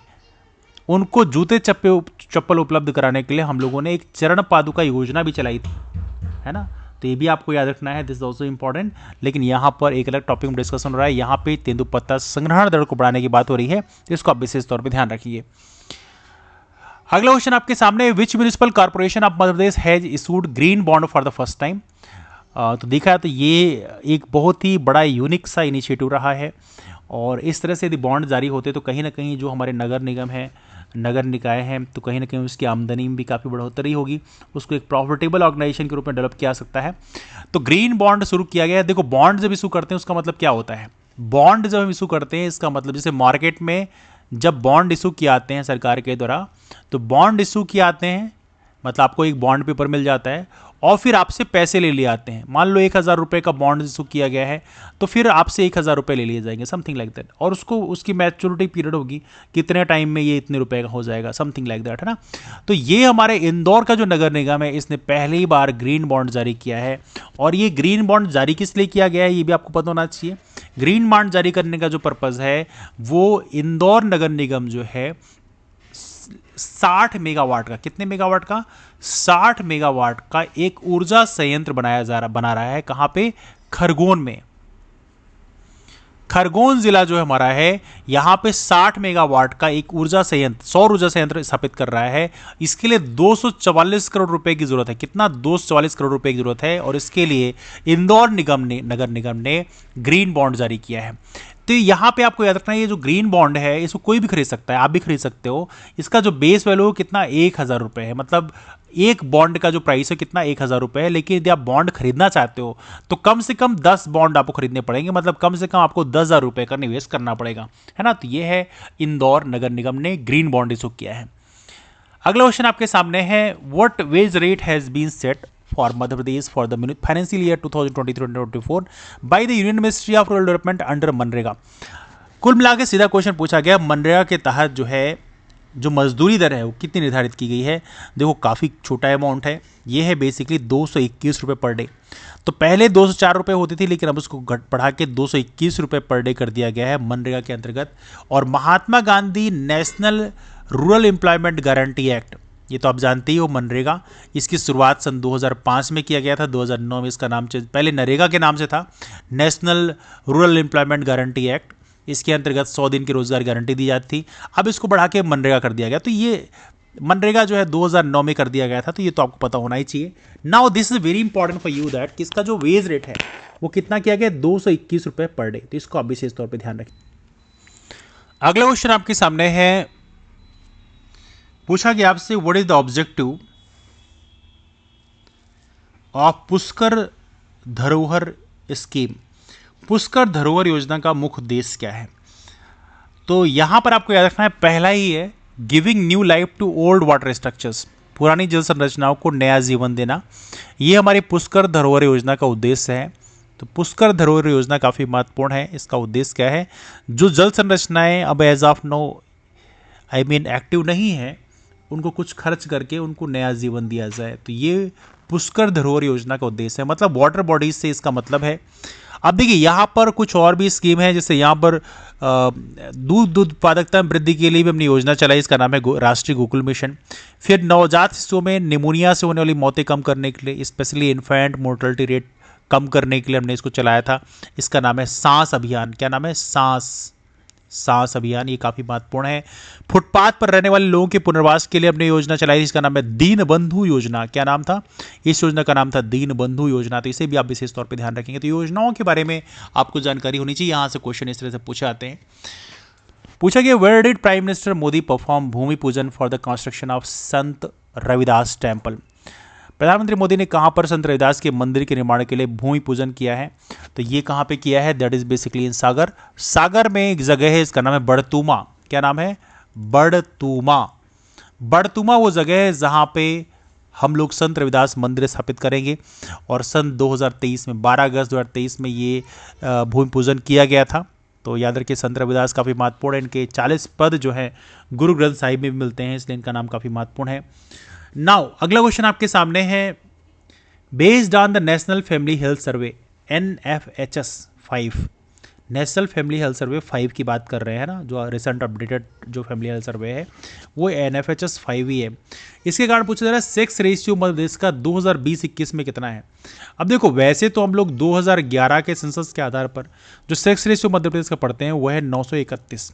उनको जूते चप्पल उपलब्ध कराने के लिए हम लोगों ने एक चरण पादुका योजना भी चलाई थी, है ना। तो ये भी आपको याद रखना है, दिस इज ऑल्सो इंपॉर्टेंट। लेकिन यहाँ पर एक अलग टॉपिक में डिस्कशन हो रहा है, यहाँ पे तेंदूपत्ता संग्रहण दर को बढ़ाने की बात हो रही है, तो इसको आप विशेष तौर पे ध्यान रखिए। अगला क्वेश्चन आपके सामने, which municipal corporation of Madhya Pradesh has issued green bond for the first time. तो देखा तो ये एक बहुत ही बड़ा यूनिक सा इनिशिएटिव रहा है। और इस तरह से यदि बॉन्ड जारी होते तो कहीं ना कहीं जो हमारे नगर निगम है, नगर निकाय हैं, तो कहीं ना कहीं उसकी आमदनी में भी काफ़ी बढ़ोतरी होगी, उसको एक प्रॉफिटेबल ऑर्गेनाइजेशन के रूप में डेवलप किया जा सकता है। तो ग्रीन बॉन्ड शुरू किया गया है। देखो बॉन्ड जब इशू करते हैं उसका मतलब क्या होता है? बॉन्ड जब हम इशू करते हैं इसका मतलब, जैसे मार्केट में जब बॉन्ड इशू किए आते हैं सरकार के द्वारा, तो बॉन्ड इशू किए आते हैं मतलब आपको एक बॉन्ड पेपर मिल जाता है और फिर आपसे पैसे ले लिए आते हैं। मान लो 1,000 रुपये का बॉन्ड इशू किया गया है, तो फिर आपसे 1,000 रुपये ले लिए जाएंगे, समथिंग लाइक दैट। और उसको उसकी मैच्योरिटी पीरियड होगी, कितने टाइम में ये इतने रुपए का हो जाएगा, समथिंग लाइक दैट, है ना। तो ये हमारे इंदौर का जो नगर निगम है इसने पहली बार ग्रीन बॉन्ड जारी किया है। और ये ग्रीन बॉन्ड जारी किस लिए किया गया है ये भी आपको पता होना चाहिए। ग्रीन बॉन्ड जारी करने का जो पर्पज़ है वो इंदौर नगर निगम जो है 60 मेगावाट का, कितने मेगावाट का? 60 मेगावाट का एक ऊर्जा संयंत्र बना रहा है। कहां पे? खरगोन में। खरगोन जिला जो हमारा है यहां पे 60 मेगावाट का एक ऊर्जा संयंत्र, सौर ऊर्जा संयंत्र स्थापित कर रहा है। इसके लिए 244 करोड़ रुपए की जरूरत है। कितना? 244 करोड़ रुपए की जरूरत है। और इसके लिए इंदौर निगम ने, नगर निगम ने ग्रीन बॉन्ड जारी किया है। तो यहाँ पे आपको याद रखना है, ये जो ग्रीन बॉन्ड है इसको कोई भी खरीद सकता है, आप भी खरीद सकते हो। इसका जो बेस वैल्यू कितना 1,000 रुपये है, मतलब एक बॉन्ड का जो प्राइस है कितना 1,000 रुपये है। लेकिन यदि आप बॉन्ड खरीदना चाहते हो तो कम से कम 10 बॉन्ड आपको खरीदने पड़ेंगे, मतलब कम से कम आपको 10,000 रुपये का निवेश करना पड़ेगा, है ना। तो ये है इंदौर नगर निगम ने ग्रीन बॉन्ड इशू किया है। अगला क्वेश्चन आपके सामने है, what wage rate has been set for Madhya Pradesh for the financial year 2023-24 by the union ministry of rural development under MNREGA. कुल मिला के सीधा क्वेश्चन पूछा गया, मनरेगा के तहत जो है जो मजदूरी दर है वो कितनी निर्धारित की गई है। देखो काफ़ी छोटा अमाउंट है, ये है बेसिकली 221 रुपये पर डे। तो पहले 204 रुपये होती थी, लेकिन अब उसको बढ़ा के 221 रुपये पर डे कर दिया गया है मनरेगा के अंतर्गत। और Mahatma Gandhi national rural employment guarantee act, ये तो आप जानते ही हो मनरेगा, इसकी शुरुआत सन 2005 में किया गया था। 2009 में इसका नाम पहले नरेगा के नाम से था, national rural employment guarantee act. इसके अंतर्गत 100 दिन की रोजगार गारंटी दी जाती थी, अब इसको बढ़ा के मनरेगा कर दिया गया। तो ये मनरेगा जो है 2009 में कर दिया गया था, तो ये तो आपको पता होना ही चाहिए। Now this is very important for you that कि इसका जो वेज रेट है वो कितना किया गया, 221 रुपये पर डे। तो इसको आप विशेष तौर पर ध्यान रखें। अगला क्वेश्चन आपके सामने है, पूछा गया आपसे, what is the objective of Pushkar धरोहर स्कीम। पुष्कर धरोहर योजना का मुख्य उद्देश्य क्या है। तो यहां पर आपको याद रखना है, पहला ही है giving new life to old water structures, पुरानी जल संरचनाओं को नया जीवन देना। ये हमारी पुष्कर धरोहर योजना का उद्देश्य है। तो पुष्कर धरोहर योजना काफ़ी महत्वपूर्ण है। इसका उद्देश्य क्या है, जो जल संरचनाएं अब एज ऑफ नो एक्टिव नहीं है, उनको कुछ खर्च करके उनको नया जीवन दिया जाए। तो ये पुष्कर धरोहर योजना का उद्देश्य है, मतलब वाटर बॉडीज से इसका मतलब है। अब देखिए यहाँ पर कुछ और भी स्कीम है, जैसे यहाँ पर दूध उत्पादकता में वृद्धि के लिए भी हमने योजना चलाई, इसका नाम है राष्ट्रीय गोकुल मिशन। फिर नवजात शिशुओं में निमोनिया से होने वाली मौतें कम करने के लिए, स्पेशली इन्फेंट मोर्टलिटी रेट कम करने के लिए हमने इसको चलाया था, इसका नाम है सांस अभियान। क्या नाम है, सांस अभियान। ये काफ़ी महत्वपूर्ण है। फुटपाथ पर रहने वाले लोगों के पुनर्वास के लिए हमने योजना चलाई, इसका नाम है दीन बंधु योजना। क्या नाम था, इस योजना का नाम था दीन बंधु योजना। तो इसे भी आप विशेष तौर पे ध्यान रखेंगे। तो योजनाओं के बारे में आपको जानकारी होनी चाहिए। यहाँ से क्वेश्चन इस तरह से पूछे आते हैं। पूछा गया, where did prime minister Modi perform bhoomi pujan for the construction of Sant Ravidas temple. प्रधानमंत्री मोदी ने कहाँ पर संत रविदास के मंदिर के निर्माण के लिए भूमि पूजन किया है। तो ये कहाँ पे किया है, दैट इज बेसिकली इन सागर। सागर में एक जगह है, इसका नाम है बड़तूमा। क्या नाम है, बड़तूमा। बड़तूमा वो जगह है जहाँ पे हम लोग संत रविदास मंदिर स्थापित करेंगे। और सन 2023 में 12 अगस्त 2023 में ये भूमि पूजन किया गया था। तो याद रखिए, संत रविदास काफ़ी महत्वपूर्ण है। इनके 40 पद जो है गुरु ग्रंथ साहिब में भी मिलते हैं, इसलिए इनका नाम काफ़ी महत्वपूर्ण है। नाउ अगला क्वेश्चन आपके सामने है, based on the national family health survey NFHS 5, national family health survey 5 की बात कर रहे हैं ना, जो रिसेंट अपडेटेड जो फैमिली हेल्थ सर्वे है वो NFHS 5 ही है। इसके कारण पूछा जा रहा है, सेक्स रेशियो मध्य प्रदेश का 2020-21 में कितना है। अब देखो, वैसे तो हम लोग 2011 के सेंसस के आधार पर जो सेक्स रेशियो मध्य प्रदेश का पढ़ते हैं वो है 931,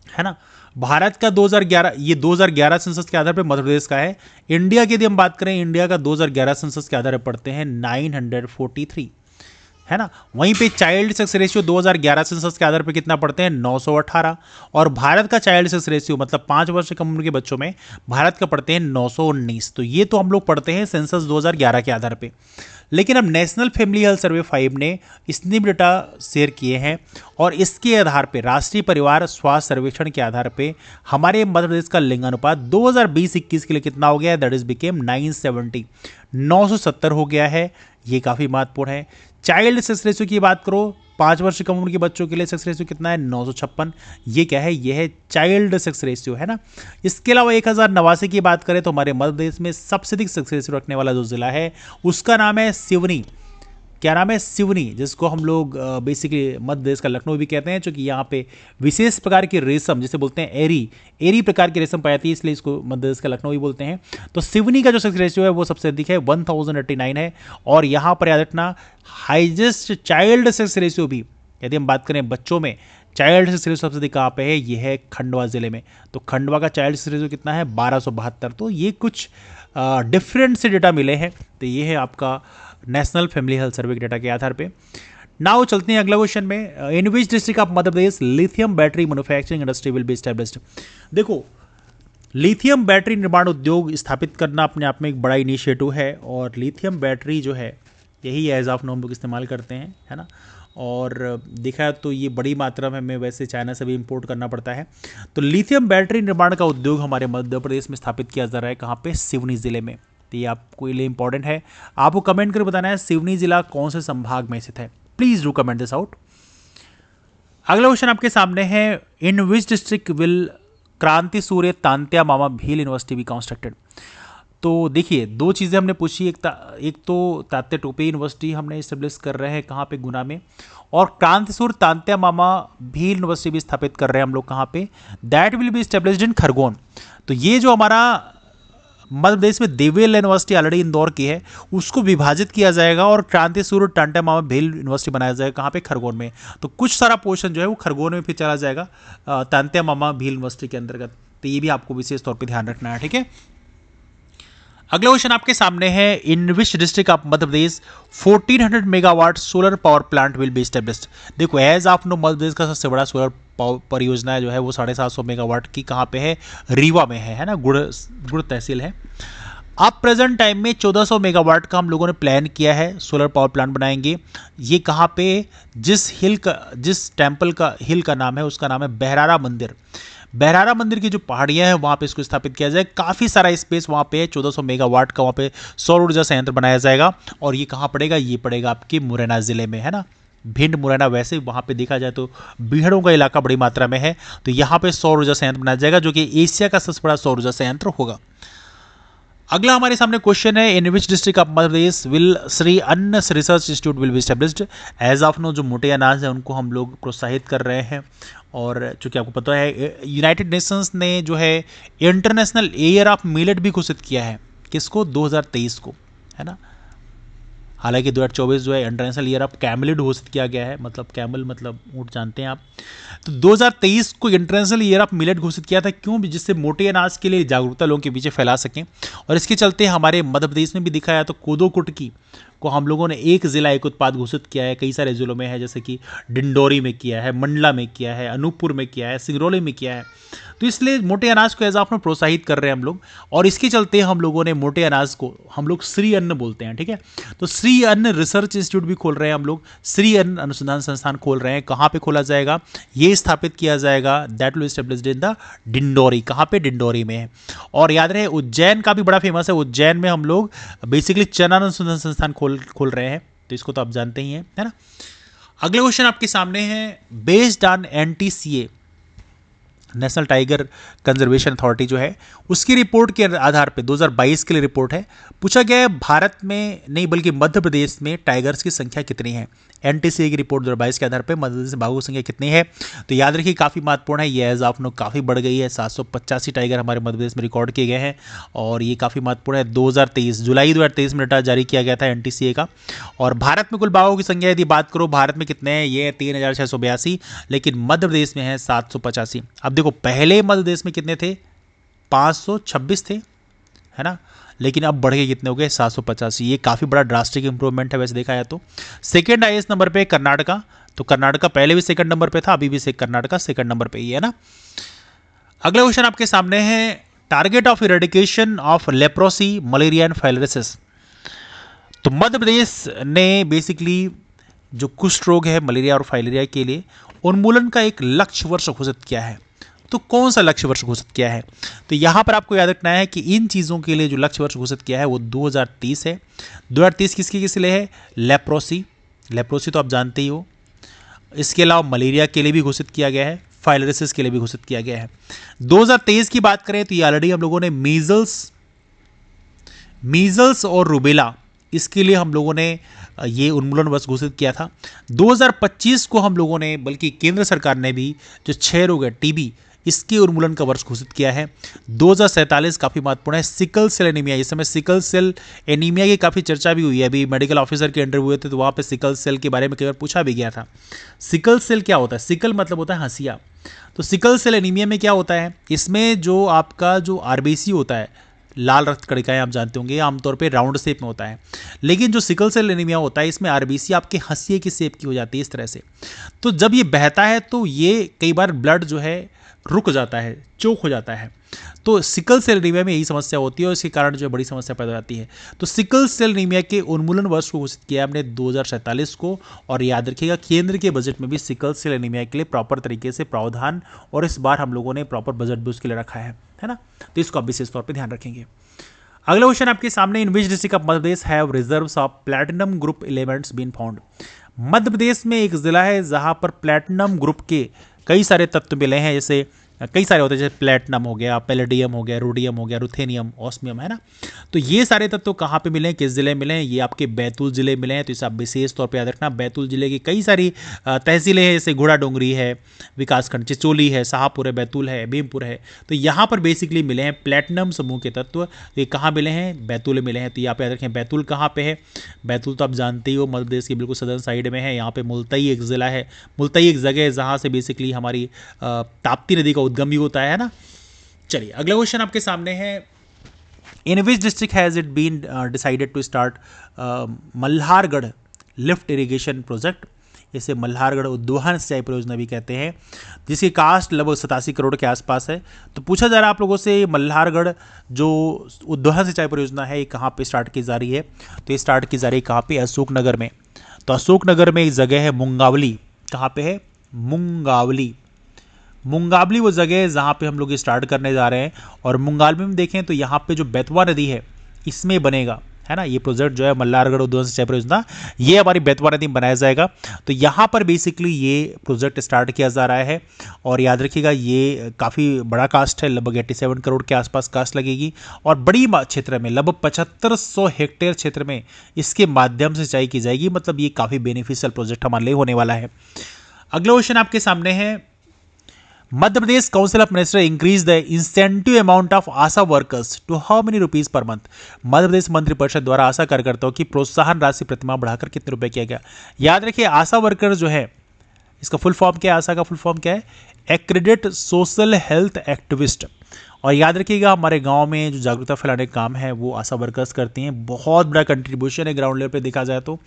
है ना। भारत का 2011, ये 2011 सेंसस के आधार पर मध्य प्रदेश का है। इंडिया की यदि हम बात करें, इंडिया का 2011 सेंसस के आधार पर पढ़ते हैं 943, है ना। वहीं पे चाइल्ड सेक्स रेशियो 2011 सेंसस के आधार पर कितना पढ़ते हैं, 918। और भारत का चाइल्ड सेक्स रेशियो मतलब 5 वर्ष से कम उम्र के बच्चों में भारत का पढ़ते हैं 919। तो ये तो हम लोग पढ़ते हैं सेंसस 2011 के आधार पे। लेकिन अब नेशनल फैमिली हेल्थ सर्वे 5 ने इसने भी डेटा शेयर किए हैं, और इसके आधार पे राष्ट्रीय परिवार स्वास्थ्य सर्वेक्षण के आधार पे हमारे मध्य प्रदेश का लिंगानुपात 2020-21 के लिए कितना हो गया है, दैट इज बिकेम 970, 970 हो गया है। ये काफ़ी महत्वपूर्ण है। चाइल्ड सेक्स रेशियो की बात करो, 5 वर्ष से कम उम्र के बच्चों के लिए सेक्स रेशियो कितना है, 956। ये क्या है, ये है चाइल्ड सेक्स रेशियो, है ना। इसके अलावा 1089 की बात करें तो हमारे मध्य प्रदेश में सबसे अधिक सेक्स रेशियो रखने वाला जो जिला है उसका नाम है सिवनी। क्या नाम है, सिवनी, जिसको हम लोग बेसिकली मध्य प्रदेश का लखनऊ भी कहते हैं, क्योंकि यहाँ पे विशेष प्रकार की रेशम, जिसे बोलते हैं एरी प्रकार की रेशम पाई जाती है, इसलिए इसको मध्य प्रदेश का लखनऊ भी बोलते हैं। तो सिवनी का जो सेक्स रेशियो है वो सबसे अधिक है, 1089 है। और यहाँ पर याद रखना, हाइजेस्ट चाइल्ड सेक्स रेशियो भी, यदि हम बात करें बच्चों में, चाइल्ड सेक्स रेशियो सबसे अधिक कहाँ पे है, ये है खंडवा जिले में। तो खंडवा का चाइल्ड सेक्स रेशियो कितना है, 1272। तो ये कुछ डिफरेंट से डेटा मिले हैं। तो ये है आपका नेशनल फैमिली हेल्थ सर्वे के डेटा के आधार पे। नाउ चलते हैं अगला क्वेश्चन में। In which district of Madhya Pradesh lithium battery manufacturing industry will be established. देखो, लिथियम बैटरी निर्माण उद्योग स्थापित करना अपने आप में एक बड़ा इनिशिएटिव है, और लिथियम बैटरी जो है यही एज ऑफ नो हम लोग इस्तेमाल करते हैं, है ना। और देखा तो ये बड़ी मात्रा में हमें वैसे चाइना से भी इंपोर्ट करना पड़ता है। तो लिथियम बैटरी निर्माण का उद्योग हमारे मध्य प्रदेश में स्थापित किया जा रहा है, कहाँ पे? सिवनी जिले में। तो ये आपको लिए इंपॉर्टेंट है, आपको कमेंट करके बताना है सिवनी जिला कौन से संभाग में स्थित है। Please do comment this out. अगला क्वेश्चन आपके सामने है, इन विच डिस्ट्रिक्ट विल क्रांति सूर्य तांत्या मामा भील यूनिवर्सिटी बी कंस्ट्रक्टेड। तो देखिए, दो चीज़ें हमने पूछी, एक तो तात्या टोपे यूनिवर्सिटी हमने इस्टेब्लिश कर रहे हैं कहाँ पे? गुना में। और क्रांति सूर्य तांत्या मामा भील यूनिवर्सिटी भी स्थापित कर रहे हैं हम लोग कहाँ पे? That will be established in Khargone. तो ये जो हमारा मध्य प्रदेश में देवेल यूनिवर्सिटी ऑलरेडी इंदौर की है, उसको विभाजित किया जाएगा और क्रांति सूर्य तांत्या मामा भील यूनिवर्सिटी बनाया जाएगा कहाँ पे? खरगोन में। तो कुछ सारा पोर्शन जो है वो खरगोन में फिर चला जाएगा तांत्या मामा भील यूनिवर्सिटी के अंतर्गत। तो ये भी आपको विशेष तौर पर ध्यान रखना है, ठीक है। अगला क्वेश्चन आपके सामने है, in which district of Madhya Pradesh 1400 megawatt solar power plant will be established. देखो, as of no Madhya Pradesh का सबसे बड़ा सोलर परियोजना जो है वो 750 मेगावाट की कहाँ पे है? रीवा में है ना, गुड़ तहसील है। अब प्रेजेंट टाइम में 1400 मेगावाट का हम लोगों ने प्लान किया है, सोलर पावर प्लांट बनाएंगे। ये कहाँ पे? जिस टेम्पल का हिल का नाम है उसका नाम है बहरारा मंदिर। बहरारा मंदिर की जो पहाड़ियां हैं वहाँ पे इसको स्थापित किया जाए। काफ़ी सारा स्पेस वहाँ पे 1400 मेगावाट का वहाँ पे सौर ऊर्जा संयंत्र बनाया जाएगा। और ये कहाँ पड़ेगा? ये पड़ेगा आपके मुरैना ज़िले में, है ना। भिंड मुरैना, वैसे वहाँ पे देखा जाए तो बीहड़ों का इलाका बड़ी मात्रा में है। तो यहाँ पे सौर ऊर्जा संयंत्र बनाया जाएगा जो कि एशिया का सबसे बड़ा सौर ऊर्जा संयंत्र होगा। अगला हमारे सामने क्वेश्चन है, in which district of Madhya Pradesh will Shri Anna research institute will be established. As of no जो मोटे अनाज है उनको हम लोग प्रोत्साहित कर रहे हैं। और चूंकि आपको पता है यूनाइटेड नेशंस ने जो है इंटरनेशनल ईयर ऑफ मिलेट भी घोषित किया है, किसको? 2023 को, है ना। हालांकि 2024 जो है इंटरनेशनल ईयर ऑफ कैमलिड घोषित किया गया है, मतलब कैमल मतलब ऊँट जानते हैं आप। तो 2023 को इंटरनेशनल ईयर ऑफ मिलेट घोषित किया था, क्यों? जिससे मोटे अनाज के लिए जागरूकता लोगों के पीछे फैला सकें। और इसके चलते हमारे मध्य प्रदेश में भी दिखाया तो कोदो कुटकी को हम लोगों ने एक जिला एक उत्पाद घोषित किया है। कई सारे जिलों में है, जैसे कि डिंडोरी में किया है, मंडला में किया है, अनूपपुर में किया है, सिंगरौली में किया है। तो इसलिए मोटे अनाज को एज ऑफ प्रोत्साहित कर रहे हैं हम लोग। और इसके चलते हम लोगों ने मोटे अनाज को हम लोग श्री अन्न बोलते हैं, ठीक है। तो श्री अन्न रिसर्च इंस्टीट्यूट भी खोल रहे हैं हम लोग, श्री अन्न अनुसंधान संस्थान खोल रहे हैं। कहाँ पे खोला जाएगा? ये स्थापित किया जाएगा, that will established in the Dindori. कहाँ पे? डिंडोरी में है। और याद रहे उज्जैन का भी बड़ा फेमस है, उज्जैन में हम लोग बेसिकली चना अनुसंधान संस्थान खोल रहे हैं। तो इसको तो आप जानते ही हैं, है ना। अगला क्वेश्चन आपके सामने है, based on NTCA national tiger conservation authority जो है उसकी रिपोर्ट के आधार पे 2022 के लिए रिपोर्ट है, पूछा गया है भारत में नहीं बल्कि मध्य प्रदेश में टाइगर्स की संख्या कितनी है। NTCA की रिपोर्ट 2022 के आधार पे मध्य प्रदेश में बाघों की संख्या कितनी है? तो याद रखिए काफ़ी महत्वपूर्ण है, ये एज ऑफ नो काफ़ी बढ़ गई है। 785 टाइगर हमारे मध्य प्रदेश में रिकॉर्ड किए गए हैं और ये काफ़ी महत्वपूर्ण है। 2023 जुलाई 2023 में डाटा जारी किया गया था NTCA का। और भारत में कुल बाघों की संख्या यदि बात करो भारत में कितने हैं, ये 3682, लेकिन मध्य प्रदेश में है 785। अब देखो पहले मध्य प्रदेश में कितने थे? 526 थे, है ना। लेकिन अब बढ़ के कितने हो गए? 785। ये काफ़ी बड़ा ड्रास्टिक इंप्रूवमेंट है वैसे देखा जाए तो। सेकेंड हाईएस्ट नंबर पे कर्नाटका, तो कर्नाटका पहले भी सेकंड नंबर पे था, अभी भी कर्नाटका सेकंड नंबर पे ही है ना। अगला क्वेश्चन आपके सामने है, target of eradication of leprosy, malaria and filariasis. तो मध्य प्रदेश ने बेसिकली जो कुष्ठ रोग है, मलेरिया और फाइलेरिया के लिए उन्मूलन का एक लक्ष्य वर्ष घोषित किया है। तो कौन सा लक्ष्य वर्ष घोषित किया है? तो यहां पर आपको याद रखना है कि इन चीज़ों के लिए जो लक्ष्य वर्ष घोषित किया है वो 2030 है। 2030 किसके लिए है? लेप्रोसी, लेप्रोसी तो आप जानते ही हो। इसके अलावा मलेरिया के लिए भी घोषित किया गया है, फाइलेरियासिस के लिए भी घोषित किया गया है। 2023 की बात करें तो ये ऑलरेडी हम लोगों ने मीजल्स और रूबेला, इसके लिए हम लोगों ने ये उन्मूलन वर्ष घोषित किया था। 2025 को हम लोगों ने, बल्कि केंद्र सरकार ने भी जो 6 रोग है TB, इसके उन्मूलन का वर्ष घोषित किया है। 2047 काफ़ी महत्वपूर्ण है, सिकल सेल एनीमिया। इस समय सिकल सेल एनीमिया की काफ़ी चर्चा भी हुई है। अभी मेडिकल ऑफिसर के इंटरव्यू हुए थे तो वहाँ पे सिकल सेल के बारे में कई बार पूछा भी गया था। सिकल सेल क्या होता है? सिकल मतलब होता है हंसिया। तो सिकल सेल एनीमिया में क्या होता है? इसमें जो आपका जो RBC होता है, लाल रक्त कणिकाएं आप जानते होंगे आमतौर पे राउंड शेप में होता है, लेकिन जो सिकल सेल एनीमिया होता है इसमें आरबीसी आपके हंसिए की शेप की हो जाती है इस तरह से। तो जब ये बहता है तो ये कई बार ब्लड जो है रुक जाता है, चोक हो जाता है। तो सिकल सेल एनीमिया में यही समस्या होती है और इसके कारण जो बड़ी समस्या पैदा हो जाती है। तो सिकल सेल एनीमिया के उन्मूलन वर्ष को घोषित किया हमने 2047 को, और याद रखिएगा केंद्र के बजट में भी सिकल सेल एनीमिया के लिए प्रॉपर तरीके से प्रावधान, और इस बार हम लोगों ने प्रॉपर बजट भी उसके लिए रखा है ना। तो इसको आप विशेष तौर पर ध्यान रखेंगे। अगला क्वेश्चन आपके सामने, in which district of Madhya Pradesh have reserves of platinum group elements been found. Madhya Pradesh में एक जिला है जहां पर प्लैटिनम ग्रुप के कई सारे तत्व मिले हैं, जैसे कई सारे होते हैं, जैसे प्लेटिनम हो गया, पैलेडियम हो गया, रोडियम हो गया, रुथेनियम, ऑस्मियम, है ना। तो ये सारे तत्व कहाँ पे मिले हैं, किस जिले में मिले हैं, ये आपके बैतूल जिले में मिले हैं। तो इसे आप विशेष तौर पे याद रखना। बैतूल जिले की कई सारी तहसीलें हैं, जैसे घोड़ा डोंगरी है, विकासखंड चिचोली है, शाहपुर है, बैतूल है, भीमपुर है। तो यहाँ पर बेसिकली मिले हैं प्लेटिनम समूह के तत्व। ये कहाँ मिले हैं, बैतूल में मिले हैं। तो यहाँ पे याद रखें बैतूल कहाँ पे है। बैतूल तो आप जानते ही हो मध्य प्रदेश की बिल्कुल सदर्न साइड में है। यहाँ पे मुल्तई एक जिला है, मुल्तई एक जगह है जहाँ से बेसिकली हमारी ताप्ती नदी का उद्गम भी होता है ना। चलिए अगला क्वेश्चन आपके सामने है, in which district has it been decided to start Malhargarh lift irrigation project. इसे मल्हारगढ़ उद्वहन सिंचाई परियोजना भी कहते हैं, जिसकी कास्ट लगभग 87 करोड़ के आसपास है। तो पूछा जा रहा है आप लोगों से, मल्हारगढ़ जो उद्वहन सिंचाई परियोजना है ये कहाँ पे स्टार्ट की जा रही है। तो ये स्टार्ट की जा रही है कहाँ पे, अशोकनगर में। तो अशोकनगर में एक जगह है मुंगावली। कहाँ पे है, मुंगावली। मुंगावली वो जगह है जहाँ पे हम लोग स्टार्ट करने जा रहे हैं। और मुंगावली में देखें तो यहाँ पे जो बेतवा नदी है इसमें बनेगा, है ना, ये प्रोजेक्ट जो है मल्हारगढ़ उद्वहन सिंचाई परियोजना, ये हमारी बेतवा नदी में बनाया जाएगा। तो यहाँ पर बेसिकली ये प्रोजेक्ट स्टार्ट किया जा रहा है। और याद रखिएगा ये काफ़ी बड़ा कास्ट है, लगभग 87 करोड़ के आसपास कास्ट लगेगी। और बड़ी क्षेत्र में लगभग 7500 हेक्टेयर क्षेत्र में इसके माध्यम से सिंचाई की जाएगी। मतलब ये काफ़ी बेनिफिशियल प्रोजेक्ट हमारे लिए होने वाला है। अगला क्वेश्चन आपके सामने है, Madhya Pradesh council of minister increase the incentive amount of ASHA workers to how many rupees per month. Madhya Pradesh मंत्रिपरिषद द्वारा आशा कार्यकर्ताओं की प्रोत्साहन राशि प्रतिमाह बढ़ाकर कितने रुपए किया गया। याद रखिए आशा वर्कर जो है इसका फुल फॉर्म क्या है, आशा का फुल फॉर्म क्या है, एक्रेडिट सोशल हेल्थ एक्टिविस्ट। और याद रखिएगा हमारे गांव में जो जागरूकता फैलाने का काम है वो आशा वर्कर्स करती हैं। बहुत बड़ा कंट्रीब्यूशन है ग्राउंड लेवल पे देखा जाए तो।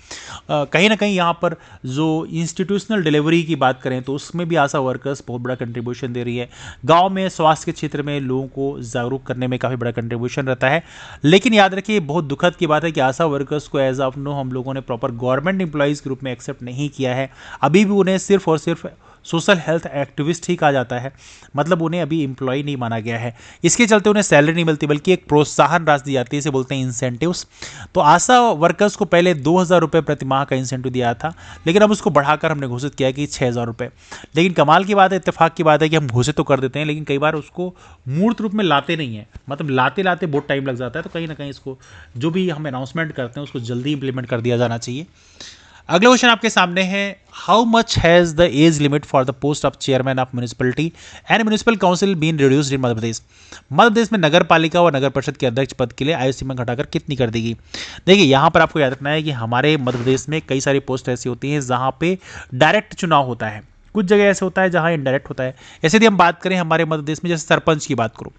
कहीं ना कहीं यहाँ पर जो इंस्टीट्यूशनल डिलीवरी की बात करें तो उसमें भी आशा वर्कर्स बहुत बड़ा कंट्रीब्यूशन दे रही है। गांव में स्वास्थ्य के क्षेत्र में लोगों को जागरूक करने में काफ़ी बड़ा कंट्रीब्यूशन रहता है। लेकिन याद रखिए बहुत दुखद की बात है कि आशा वर्कर्स को एज ऑफ नो हम लोगों ने प्रॉपर गवर्नमेंट एम्प्लॉयज़ के रूप में एक्सेप्ट नहीं किया है। अभी भी उन्हें सिर्फ और सिर्फ सोशल हेल्थ एक्टिविस्ट ही कहा जाता है। मतलब उन्हें अभी एम्प्लॉय नहीं माना गया है। इसके चलते उन्हें सैलरी नहीं मिलती बल्कि एक प्रोत्साहन राशि दी जाती है, इसे बोलते हैं इंसेंटिव्स। तो आशा वर्कर्स को पहले 2000 रुपये प्रति माह का इंसेंटिव दिया था, लेकिन अब उसको बढ़ाकर हमने घोषित किया कि 6000 रुपये। लेकिन कमाल की बात है, इत्तेफाक की बात है कि हम घोषित तो कर देते हैं लेकिन कई बार उसको मूर्त रूप में लाते नहीं हैं। मतलब लाते लाते बहुत टाइम लग जाता है। तो कहीं ना कहीं इसको जो भी हम अनाउंसमेंट करते हैं उसको जल्दी इंप्लीमेंट कर दिया जाना चाहिए। अगला क्वेश्चन आपके सामने है, how much has the age limit for the post of chairman of municipality and municipal council been reduced in Madhya Pradesh. Madhya Pradesh में नगर पालिका और नगर परिषद के अध्यक्ष पद के लिए आयु सीमा घटाकर कितनी कर देगी। देखिए यहाँ पर आपको याद रखना है कि हमारे मध्य प्रदेश में कई सारी पोस्ट ऐसी होती हैं जहाँ पे डायरेक्ट चुनाव होता है, कुछ जगह ऐसे होता है जहाँ इनडायरेक्ट होता है। ऐसे यदि हम बात करें हमारे मध्य प्रदेश में, जैसे सरपंच की बात करूँ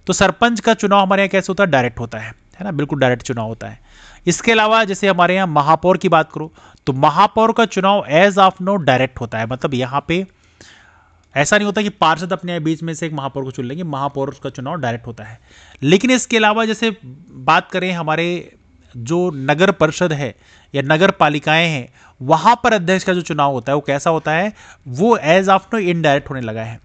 तो सरपंच का चुनाव हमारे यहाँ कैसे होता है, डायरेक्ट होता है ना, बिल्कुल डायरेक्ट चुनाव होता है। इसके अलावा जैसे हमारे यहाँ महापौर की बात करो तो महापौर का चुनाव एज ऑफ नो डायरेक्ट होता है। मतलब यहाँ पे ऐसा नहीं होता कि पार्षद अपने बीच में से एक महापौर को चुन लेंगे, महापौर का चुनाव डायरेक्ट होता है। लेकिन इसके अलावा जैसे बात करें हमारे जो नगर परिषद है या नगर पालिकाएं हैं, वहां पर अध्यक्ष का जो चुनाव होता है वो कैसा होता है, वो एज ऑफ नो इनडायरेक्ट होने लगा है।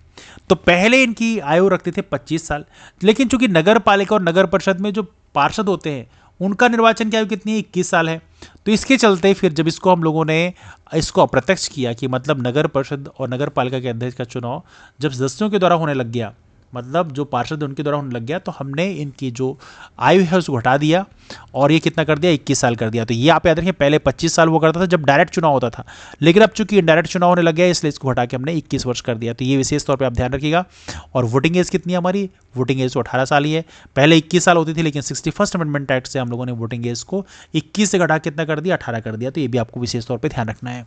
तो पहले इनकी आयु रखते थे 25 साल, लेकिन चूंकि नगर पालिका और नगर परिषद में जो पार्षद होते हैं उनका निर्वाचन की आयु कितनी है, 21 साल है। तो इसके चलते फिर जब इसको हम लोगों ने इसको अप्रत्यक्ष किया कि मतलब नगर परिषद और नगर पालिका के अध्यक्ष का चुनाव जब सदस्यों के द्वारा होने लग गया, मतलब जो पार्षद उनके द्वारा होने लग गया, तो हमने इनकी जो आयु है उसको घटा दिया और ये कितना कर दिया, 21 साल कर दिया। तो ये आप याद रखिए पहले 25 साल वो करता था जब डायरेक्ट चुनाव होता था, लेकिन अब चूंकि इनडायरेक्ट चुनाव होने लग गया इसलिए इसको हटा के हमने 21 वर्ष कर दिया। तो ये विशेष तौर पर आप ध्यान रखिएगा। और वोटिंग एज कितनी है हमारी, वोटिंग एज तो 18 साल ही है। पहले 21 साल होती थी लेकिन 61st अमेंडमेंट एक्ट से हम लोगों ने वोटिंग एज को 21 से घटा कितना कर दिया, 18 कर दिया। तो ये भी आपको विशेष तौर पर ध्यान रखना है।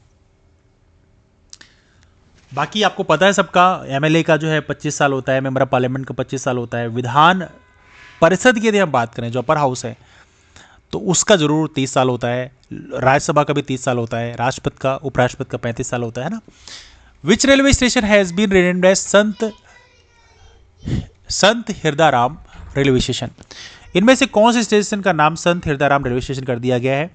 बाकी आपको पता है सबका, एमएलए का जो है 25 साल होता है, मेंबर ऑफ पार्लियामेंट का 25 साल होता है, विधान परिषद की यदि हम बात करें, जो अपर हाउस है, तो उसका जरूर 30 साल होता है, राज्यसभा का भी 30 साल होता है, राष्ट्रपति का, उपराष्ट्रपति का 35 साल होता है ना। Which railway station has been renamed as Sant Hirdaram railway station? इनमें से कौन से स्टेशन का नाम संत हिरदाराम रेलवे स्टेशन कर दिया गया है?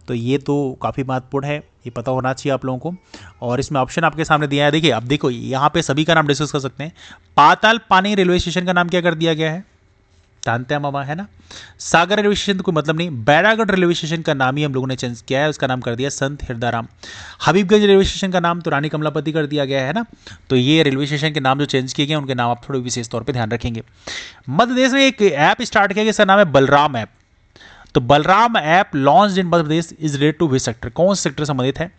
तो ये तो काफ़ी महत्वपूर्ण है, ये पता होना चाहिए आप लोगों को। और इसमें ऑप्शन आपके सामने दिया है, देखिए अब देखो यहाँ पे सभी का नाम डिस्कस कर सकते हैं। पाताल पानी रेलवे स्टेशन का नाम क्या कर दिया गया है? तांत्या मामा, है ना। सागर रेलवे स्टेशन तो कोई मतलब नहीं। बैरागढ़ रेलवे स्टेशन का नाम ही हम लोगों ने चेंज किया है, उसका नाम कर दिया संत हिरदाराम। हबीबगंज रेलवे स्टेशन का नाम तो रानी कमलापति कर दिया गया है ना। तो ये रेलवे स्टेशन के नाम जो चेंज किए गए उनके नाम आप थोड़े विशेष तौर पर ध्यान रखेंगे। मध्य प्रदेश में एक ऐप स्टार्ट किया गया, इसका नाम है बलराम ऐप। तो Balram app launch in Madhya Pradesh is related to which sector? कौन से सेक्टर से संबंधित है?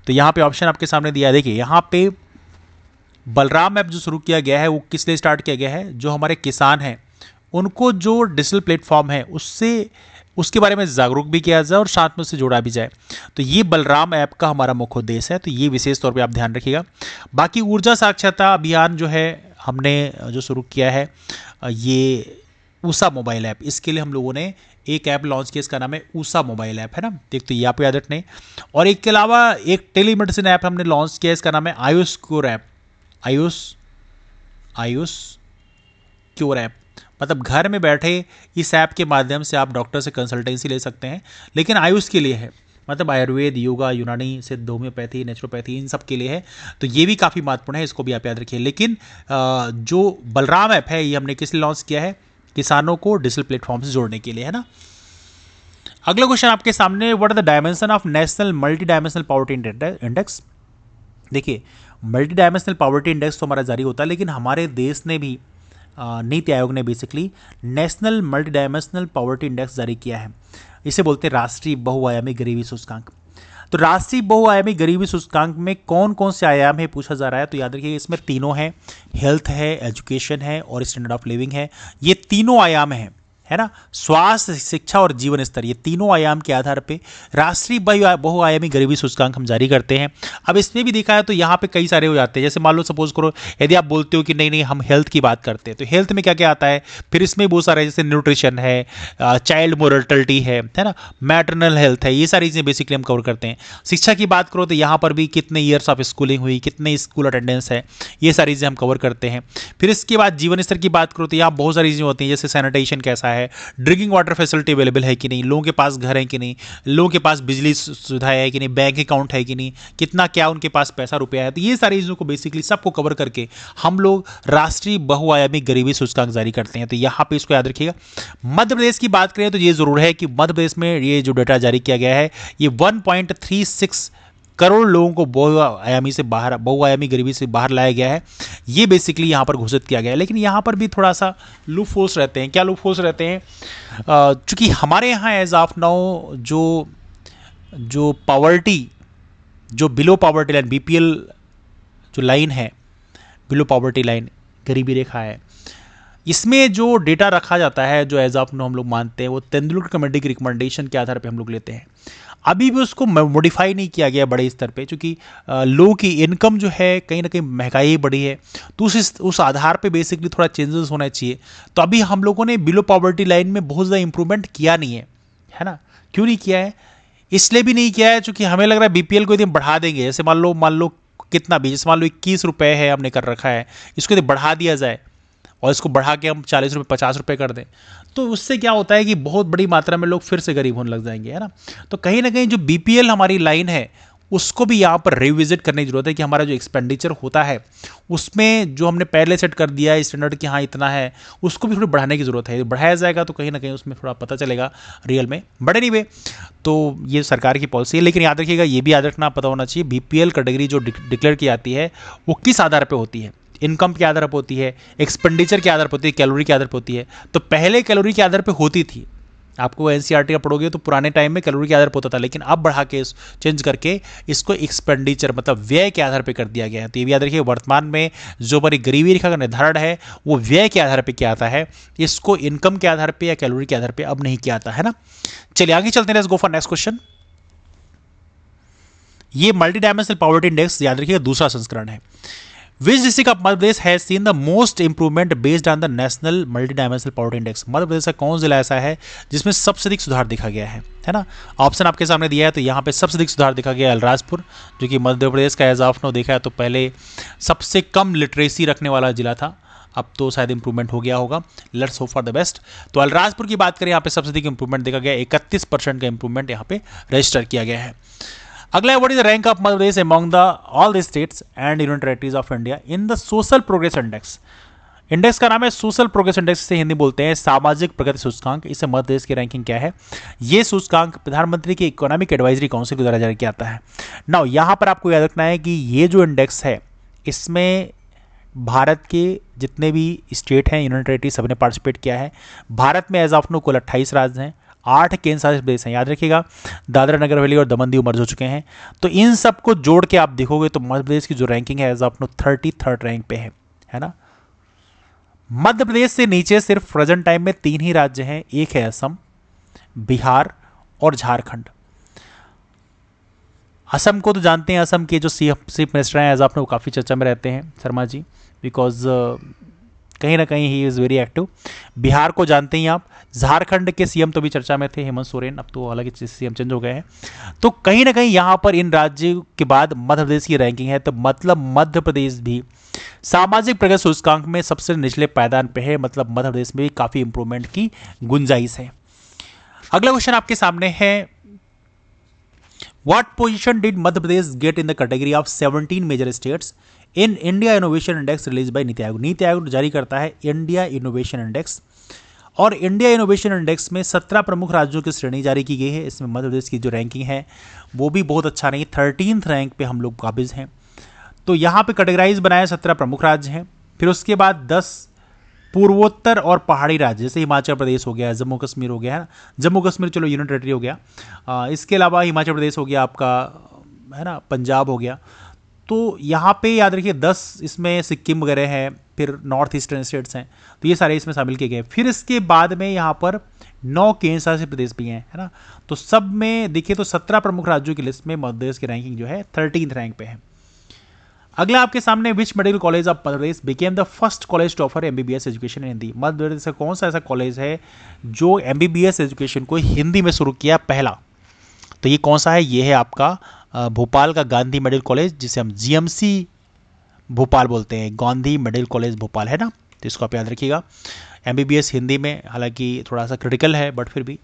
तो यहाँ पे ऑप्शन आपके सामने दिया है, देखिए यहाँ पे बलराम ऐप जो शुरू किया गया है वो किस लिए स्टार्ट किया गया है? जो हमारे किसान हैं उनको जो डिजिटल प्लेटफॉर्म है उससे उसके बारे में जागरूक भी किया जाए और साथ में उससे जोड़ा भी जाए। तो ये बलराम ऐप का हमारा मुख्य उद्देश्य है, तो ये विशेष तौर पे आप ध्यान रखिएगा। बाकी ऊर्जा साक्षरता अभियान जो है हमने जो शुरू किया है, ये ऊषा मोबाइल ऐप, इसके लिए हम लोगों ने एक ऐप लॉन्च किया, इसका नाम है ऊषा मोबाइल ऐप, है ना। एक तो ये आपको याद रखने, और एक के अलावा एक टेलीमेडिसिन ऐप हमने लॉन्च किया, इसका नाम है Ayush cure app. Ayush cure app मतलब घर में बैठे इस ऐप के माध्यम से आप डॉक्टर से कंसल्टेंसी ले सकते हैं, लेकिन आयुष के लिए है, मतलब आयुर्वेद, योगा, यूनानी, सिद्ध, होम्योपैथी, नेचुरोपैथी, इन सब के लिए है। तो ये भी काफ़ी महत्वपूर्ण है, इसको भी आप याद रखिए। लेकिन जो बलराम ऐप है ये हमने किस लिए लॉन्च किया है? किसानों को डिजिटल प्लेटफॉर्म से जोड़ने के लिए, है ना। अगला क्वेश्चन आपके सामने, what are the dimension of national multi dimensional poverty index? देखिए मल्टी डायमेंशनल पॉवर्टी इंडेक्स तो हमारा जारी होता है, लेकिन हमारे देश ने भी नीति आयोग ने basically national multi dimensional poverty index जारी किया है। इसे बोलते हैं राष्ट्रीय बहुआयामी गरीबी सूचकांक। तो राष्ट्रीय बहुआयामी गरीबी सूचकांक में कौन कौन से आयाम है पूछा जा रहा है, तो याद रखिए इसमें तीनों हैं, हेल्थ है, एजुकेशन है और स्टैंडर्ड ऑफ लिविंग है। ये तीनों आयाम हैं, है ना। स्वास्थ्य, शिक्षा और जीवन स्तर, ये तीनों आयाम के आधार पे राष्ट्रीय बहुआयामी गरीबी सूचकांक हम जारी करते हैं। अब इसमें भी देखा है तो यहाँ पे कई सारे हो जाते हैं, जैसे मान लो सपोज करो यदि आप बोलते हो कि नहीं नहीं हम हेल्थ की बात करते हैं, तो हेल्थ में क्या क्या आता है, फिर इसमें बहुत सारे जैसे न्यूट्रिशन है, चाइल्ड मोर्टलिटी है ना, मैटरनल हेल्थ है, ये सारी चीज़ें बेसिकली हम कवर करते हैं। शिक्षा की बात करो तो यहाँ पर भी कितने ईयर्स ऑफ स्कूलिंग हुई, कितने स्कूल अटेंडेंस है, ये सारी चीज़ें हम कवर करते हैं। फिर इसके बाद जीवन स्तर की बात करो तो यहाँ बहुत सारी चीज़ें होती हैं, जैसे सैनिटेशन कैसा है, ड्रिंकिंग वाटर फैसिलिटी अवेलेबल है कि नहीं, लोगों के पास घर है कि नहीं, लोगों के पास बिजली सुविधा है कि नहीं, बैंक अकाउंट है कि नहीं, कितना क्या उनके पास पैसा रुपया है। तो ये सारी चीज़ों को बेसिकली सबको कवर करके हम लोग राष्ट्रीय बहुआयामी गरीबी सूचकांक जारी करते हैं। तो यहाँ पे इसको याद रखिएगा। मध्य प्रदेश की बात करें तो ये जरूर है कि मध्य प्रदेश में ये जो डेटा जारी किया गया है ये 1.36 करोड़ लोगों को बहुआयामी गरीबी से बाहर लाया गया है, ये बेसिकली यहाँ पर घोषित किया गया है। लेकिन यहाँ पर भी थोड़ा सा लूप होल्स रहते हैं। क्या लूप होल्स रहते हैं? चूँकि हमारे यहाँ एज ऑफ नाउ जो पॉवर्टी, जो बिलो पॉवर्टी लाइन, बीपीएल जो लाइन है, बिलो पॉवर्टी लाइन, गरीबी रेखा है, इसमें जो डेटा रखा जाता है, जो एज ऑफ नाउ हम लोग मानते हैं, वो तेंदुलकर कमेटी की रिकमेंडेशन के आधार पर हम लोग लेते हैं। अभी भी उसको मॉडिफाई नहीं किया गया बड़े स्तर पे, क्योंकि लोगों की इनकम जो है कहीं ना कहीं महंगाई बढ़ी है, तो उस आधार पे बेसिकली थोड़ा चेंजेस होना चाहिए। तो अभी हम लोगों ने बिलो पॉवर्टी लाइन में बहुत ज़्यादा इंप्रूवमेंट किया नहीं है ना। क्यों नहीं किया है? इसलिए भी नहीं किया है क्योंकि हमें लग रहा है बीपीएल को यदि बढ़ा देंगे, जैसे मान लो कितना भी, जैसे मान लो 21 रुपये है हमने कर रखा है, इसको यदि बढ़ा दिया जाए और इसको बढ़ा के हम 40 रुपये 50 रुपये कर दें, तो उससे क्या होता है कि बहुत बड़ी मात्रा में लोग फिर से गरीब होने लग जाएंगे, है ना। तो कहीं ना कहीं जो बीपीएल हमारी लाइन है उसको भी यहाँ पर रिविजिट करने की जरूरत है कि हमारा जो एक्सपेंडिचर होता है उसमें जो हमने पहले सेट कर दिया है स्टैंडर्ड कि हाँ इतना है, उसको भी थोड़ी बढ़ाने की जरूरत है। बढ़ाया जाएगा तो कहीं ना कहीं उसमें थोड़ा पता चलेगा रियल में, बड़े नहीं वे। तो ये सरकार की पॉलिसी है। लेकिन याद रखिएगा, ये भी याद रखना पता होना चाहिए, बीपीएल कैटेगरी जो डिक्लेयर की जाती है वो किस आधार पर होती है? इनकम के आधार पर होती है, एक्सपेंडिचर के आधार पर होती है, कैलोरी के आधार पर होती है। तो पहले कैलोरी के आधार पर होती थी, आपको एनसीईआरटी का पढ़ोगे तो पुराने टाइम में कैलोरी के आधार पर होता था, लेकिन अब बढ़ा के चेंज करके इसको एक्सपेंडिचर मतलब व्यय के आधार पर कर दिया गया है। तो ये भी याद रखिए, वर्तमान में जो हमारी गरीबी रेखा का निर्धारण है वो व्यय के आधार पर किया आता है, इसको इनकम के आधार पर या कैलोरी के आधार पर अब नहीं किया आता है ना। चलिए आगे चलते हैं, let's go for next question. ये मल्टी डायमेंशनल पॉवर्टी इंडेक्स याद रखिएगा दूसरा संस्करण है। Which district of Madhya Pradesh has seen the most improvement based on the national multi dimensional poverty index? Madhya Pradesh का कौन जिला ऐसा है जिसमें सबसे अधिक सुधार देखा गया है ना? ऑप्शन आपके सामने दिया है, तो यहाँ पे सबसे अधिक सुधार देखा गया अलीराजपुर, जो कि मध्य प्रदेश का एज ऑफ नो देखा है तो पहले सबसे कम लिटरेसी रखने वाला जिला था, अब तो शायद इंप्रूवमेंट हो गया होगा। Let's hope for the best. तो अलीराजपुर की बात करें, यहाँ पे सबसे अधिक इंप्रूवमेंट देखा गया, 31% का इंप्रूवमेंट यहाँ पे रजिस्टर किया गया है। अगला, what is the rank of Madhya Pradesh among the all the states and union territories of India in the social progress index? Index का नाम है सोशल प्रोग्रेस इंडेक्स, से हिंदी बोलते हैं सामाजिक प्रगति सूचकांक। इससे मध्य प्रदेश की रैंकिंग क्या है? ये सूचकांक प्रधानमंत्री की इकोनॉमिक एडवाइजरी काउंसिल के द्वारा जारी किया जाता है। नाउ यहाँ पर आपको याद रखना है कि ये जो इंडेक्स है, इसमें भारत के जितने भी स्टेट हैं, यूनियन टेरिटरी, सबने पार्टिसिपेट किया है। भारत में एज ऑफ नो कुल 28 राज्य हैं, 8 केंद्र शासित प्रदेश हैं। याद रखिएगा, दादरा नगर हवेली और दमन दीव मर्ज हो चुके हैं। तो इन सबको जोड़ के आप देखोगे तो मध्य प्रदेश की जो रैंकिंग है as of no 33rd rank पे है ना। मध्य प्रदेश से नीचे सिर्फ प्रेजेंट टाइम में 3 ही राज्य हैं, एक है असम, बिहार और झारखंड। असम को तो जानते हैं, असम के जो चीफ मिनिस्टर हैं एज ऑफ नो काफ़ी चर्चा में रहते हैं, शर्मा जी, बिकॉज कहीं ना कहीं he is very active. Bihar को जानते हैं आप। झारखंड के सीएम तो भी चर्चा में थे, हेमंत सोरेन, अब तो हालांकि सीएम चेंज हो गए हैं। तो कहीं ना कहीं यहाँ पर इन राज्यों के बाद मध्य प्रदेश की रैंकिंग है, तो मतलब मध्य प्रदेश भी सामाजिक प्रगति सूचकांक में सबसे निचले पायदान पे है, मतलब मध्य प्रदेश में भी काफ़ी इंप्रूवमेंट की गुंजाइश है। अगला क्वेश्चन आपके सामने है, what position did Madhya Pradesh get in the category of 17 major states in India innovation index release by NITI Aayog? NITI Aayog जारी करता है इंडिया इनोवेशन इंडेक्स, और इंडिया इनोवेशन इंडेक्स में 17 प्रमुख राज्यों की श्रेणी जारी की गई है। इसमें मध्य प्रदेश की जो रैंकिंग है वो भी बहुत अच्छा नहीं, 13th रैंक पे हम लोग काबिज हैं। तो यहाँ पे कैटेगराइज बनाए 17 प्रमुख राज्य हैं, फिर उसके बाद 10 पूर्वोत्तर और पहाड़ी राज्य, जैसे हिमाचल प्रदेश हो गया, जम्मू कश्मीर हो गया, है ना। जम्मू कश्मीर चलो यूनियन टेरिटरी हो गया, इसके अलावा हिमाचल प्रदेश हो गया आपका, है ना, पंजाब हो गया। तो यहाँ पे याद रखिए 10 इसमें सिक्किम वगैरह है, फिर नॉर्थ ईस्टर्न स्टेट्स हैं, तो ये सारे इसमें शामिल किए गए। फिर इसके बाद में यहाँ पर 9 केंद्र शासित प्रदेश भी हैं, है ना। तो सब में देखिए तो 17 प्रमुख राज्यों की लिस्ट में मध्य प्रदेश की रैंकिंग जो है 13th रैंक पे है। अगला आपके सामने, which medical college of Madhya Pradesh became the first college to offer MBBS education in Hindi? Madhya Pradesh का कौन सा ऐसा कॉलेज है जो एमबीबीएस एजुकेशन को हिंदी में शुरू किया पहला? तो ये कौन सा है? ये है आपका भोपाल का गांधी मेडिकल कॉलेज, जिसे हम जीएमसी भोपाल बोलते हैं, गांधी मेडिकल कॉलेज भोपाल, है ना। तो इसको आप याद रखिएगा। एमबीबीएस हिंदी में हालांकि थोड़ा सा क्रिटिकल है, बट फिर भी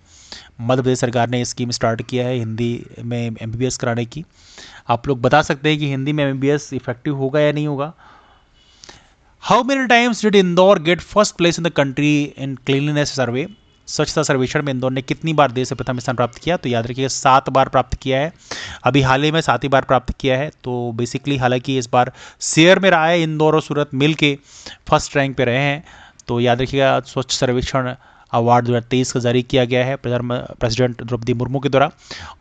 मध्य प्रदेश सरकार ने स्कीम स्टार्ट किया है हिंदी में एमबीबीएस कराने की। आप लोग बता सकते हैं कि हिंदी में एमबीबीएस इफेक्टिव होगा या नहीं होगा। How many times did Indore get first place in the country in cleanliness survey? स्वच्छता सर्वेक्षण में इंदौर ने कितनी बार देश से प्रथम स्थान प्राप्त किया? तो याद रखिएगा 7 बार प्राप्त किया है। अभी हाल ही में 7 बार प्राप्त किया है। तो बेसिकली हालांकि इस बार शेयर में रहा है, इंदौर और सूरत मिल के फर्स्ट रैंक पे रहे हैं। तो याद रखिएगा स्वच्छ सर्वेक्षण अवार्ड 2023 का जारी किया गया है प्रेसिडेंट द्रौपदी मुर्मू के द्वारा,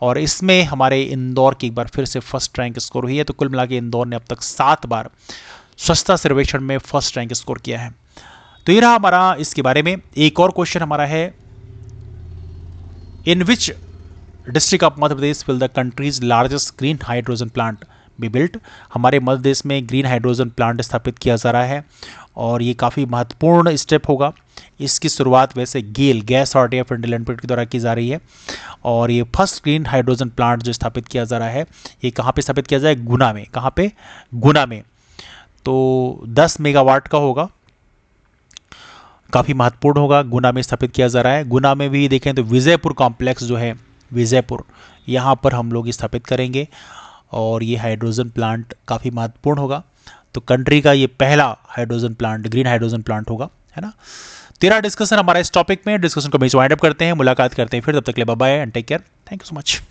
और इसमें हमारे इंदौर की एक बार फिर से फर्स्ट रैंक स्कोर हुई है। तो कुल मिला के इंदौर ने अब तक 7 बार स्वच्छता सर्वेक्षण में फर्स्ट रैंक स्कोर किया है। तो ये रहा हमारा इसके बारे में। एक और क्वेश्चन हमारा है, in which district of Madhya Pradesh will the country's largest green hydrogen plant be built? हमारे मध्य प्रदेश में ग्रीन हाइड्रोजन प्लांट स्थापित किया जा रहा है, और ये काफ़ी महत्वपूर्ण स्टेप होगा। इसकी शुरुआत वैसे GAIL, gas authority of India limited के द्वारा की जा रही है, और ये फर्स्ट ग्रीन हाइड्रोजन प्लांट जो स्थापित किया जा रहा है, ये कहाँ पे स्थापित किया जाए? गुना में। कहाँ पे? गुना में। तो 10 मेगावाट का होगा, काफ़ी महत्वपूर्ण होगा। गुना में स्थापित किया जा रहा है। गुना में भी देखें तो विजयपुर कॉम्प्लेक्स जो है, विजयपुर, यहाँ पर हम लोग स्थापित करेंगे, और ये हाइड्रोजन प्लांट काफ़ी महत्वपूर्ण होगा। तो कंट्री का ये पहला hydrogen plant, green hydrogen plant होगा, है ना। तेरा डिस्कशन हमारा इस टॉपिक में, डिस्कशन को वाइंड अप करते हैं, मुलाकात करते हैं फिर। तब तक के लिए bye bye and take care. Thank you so much.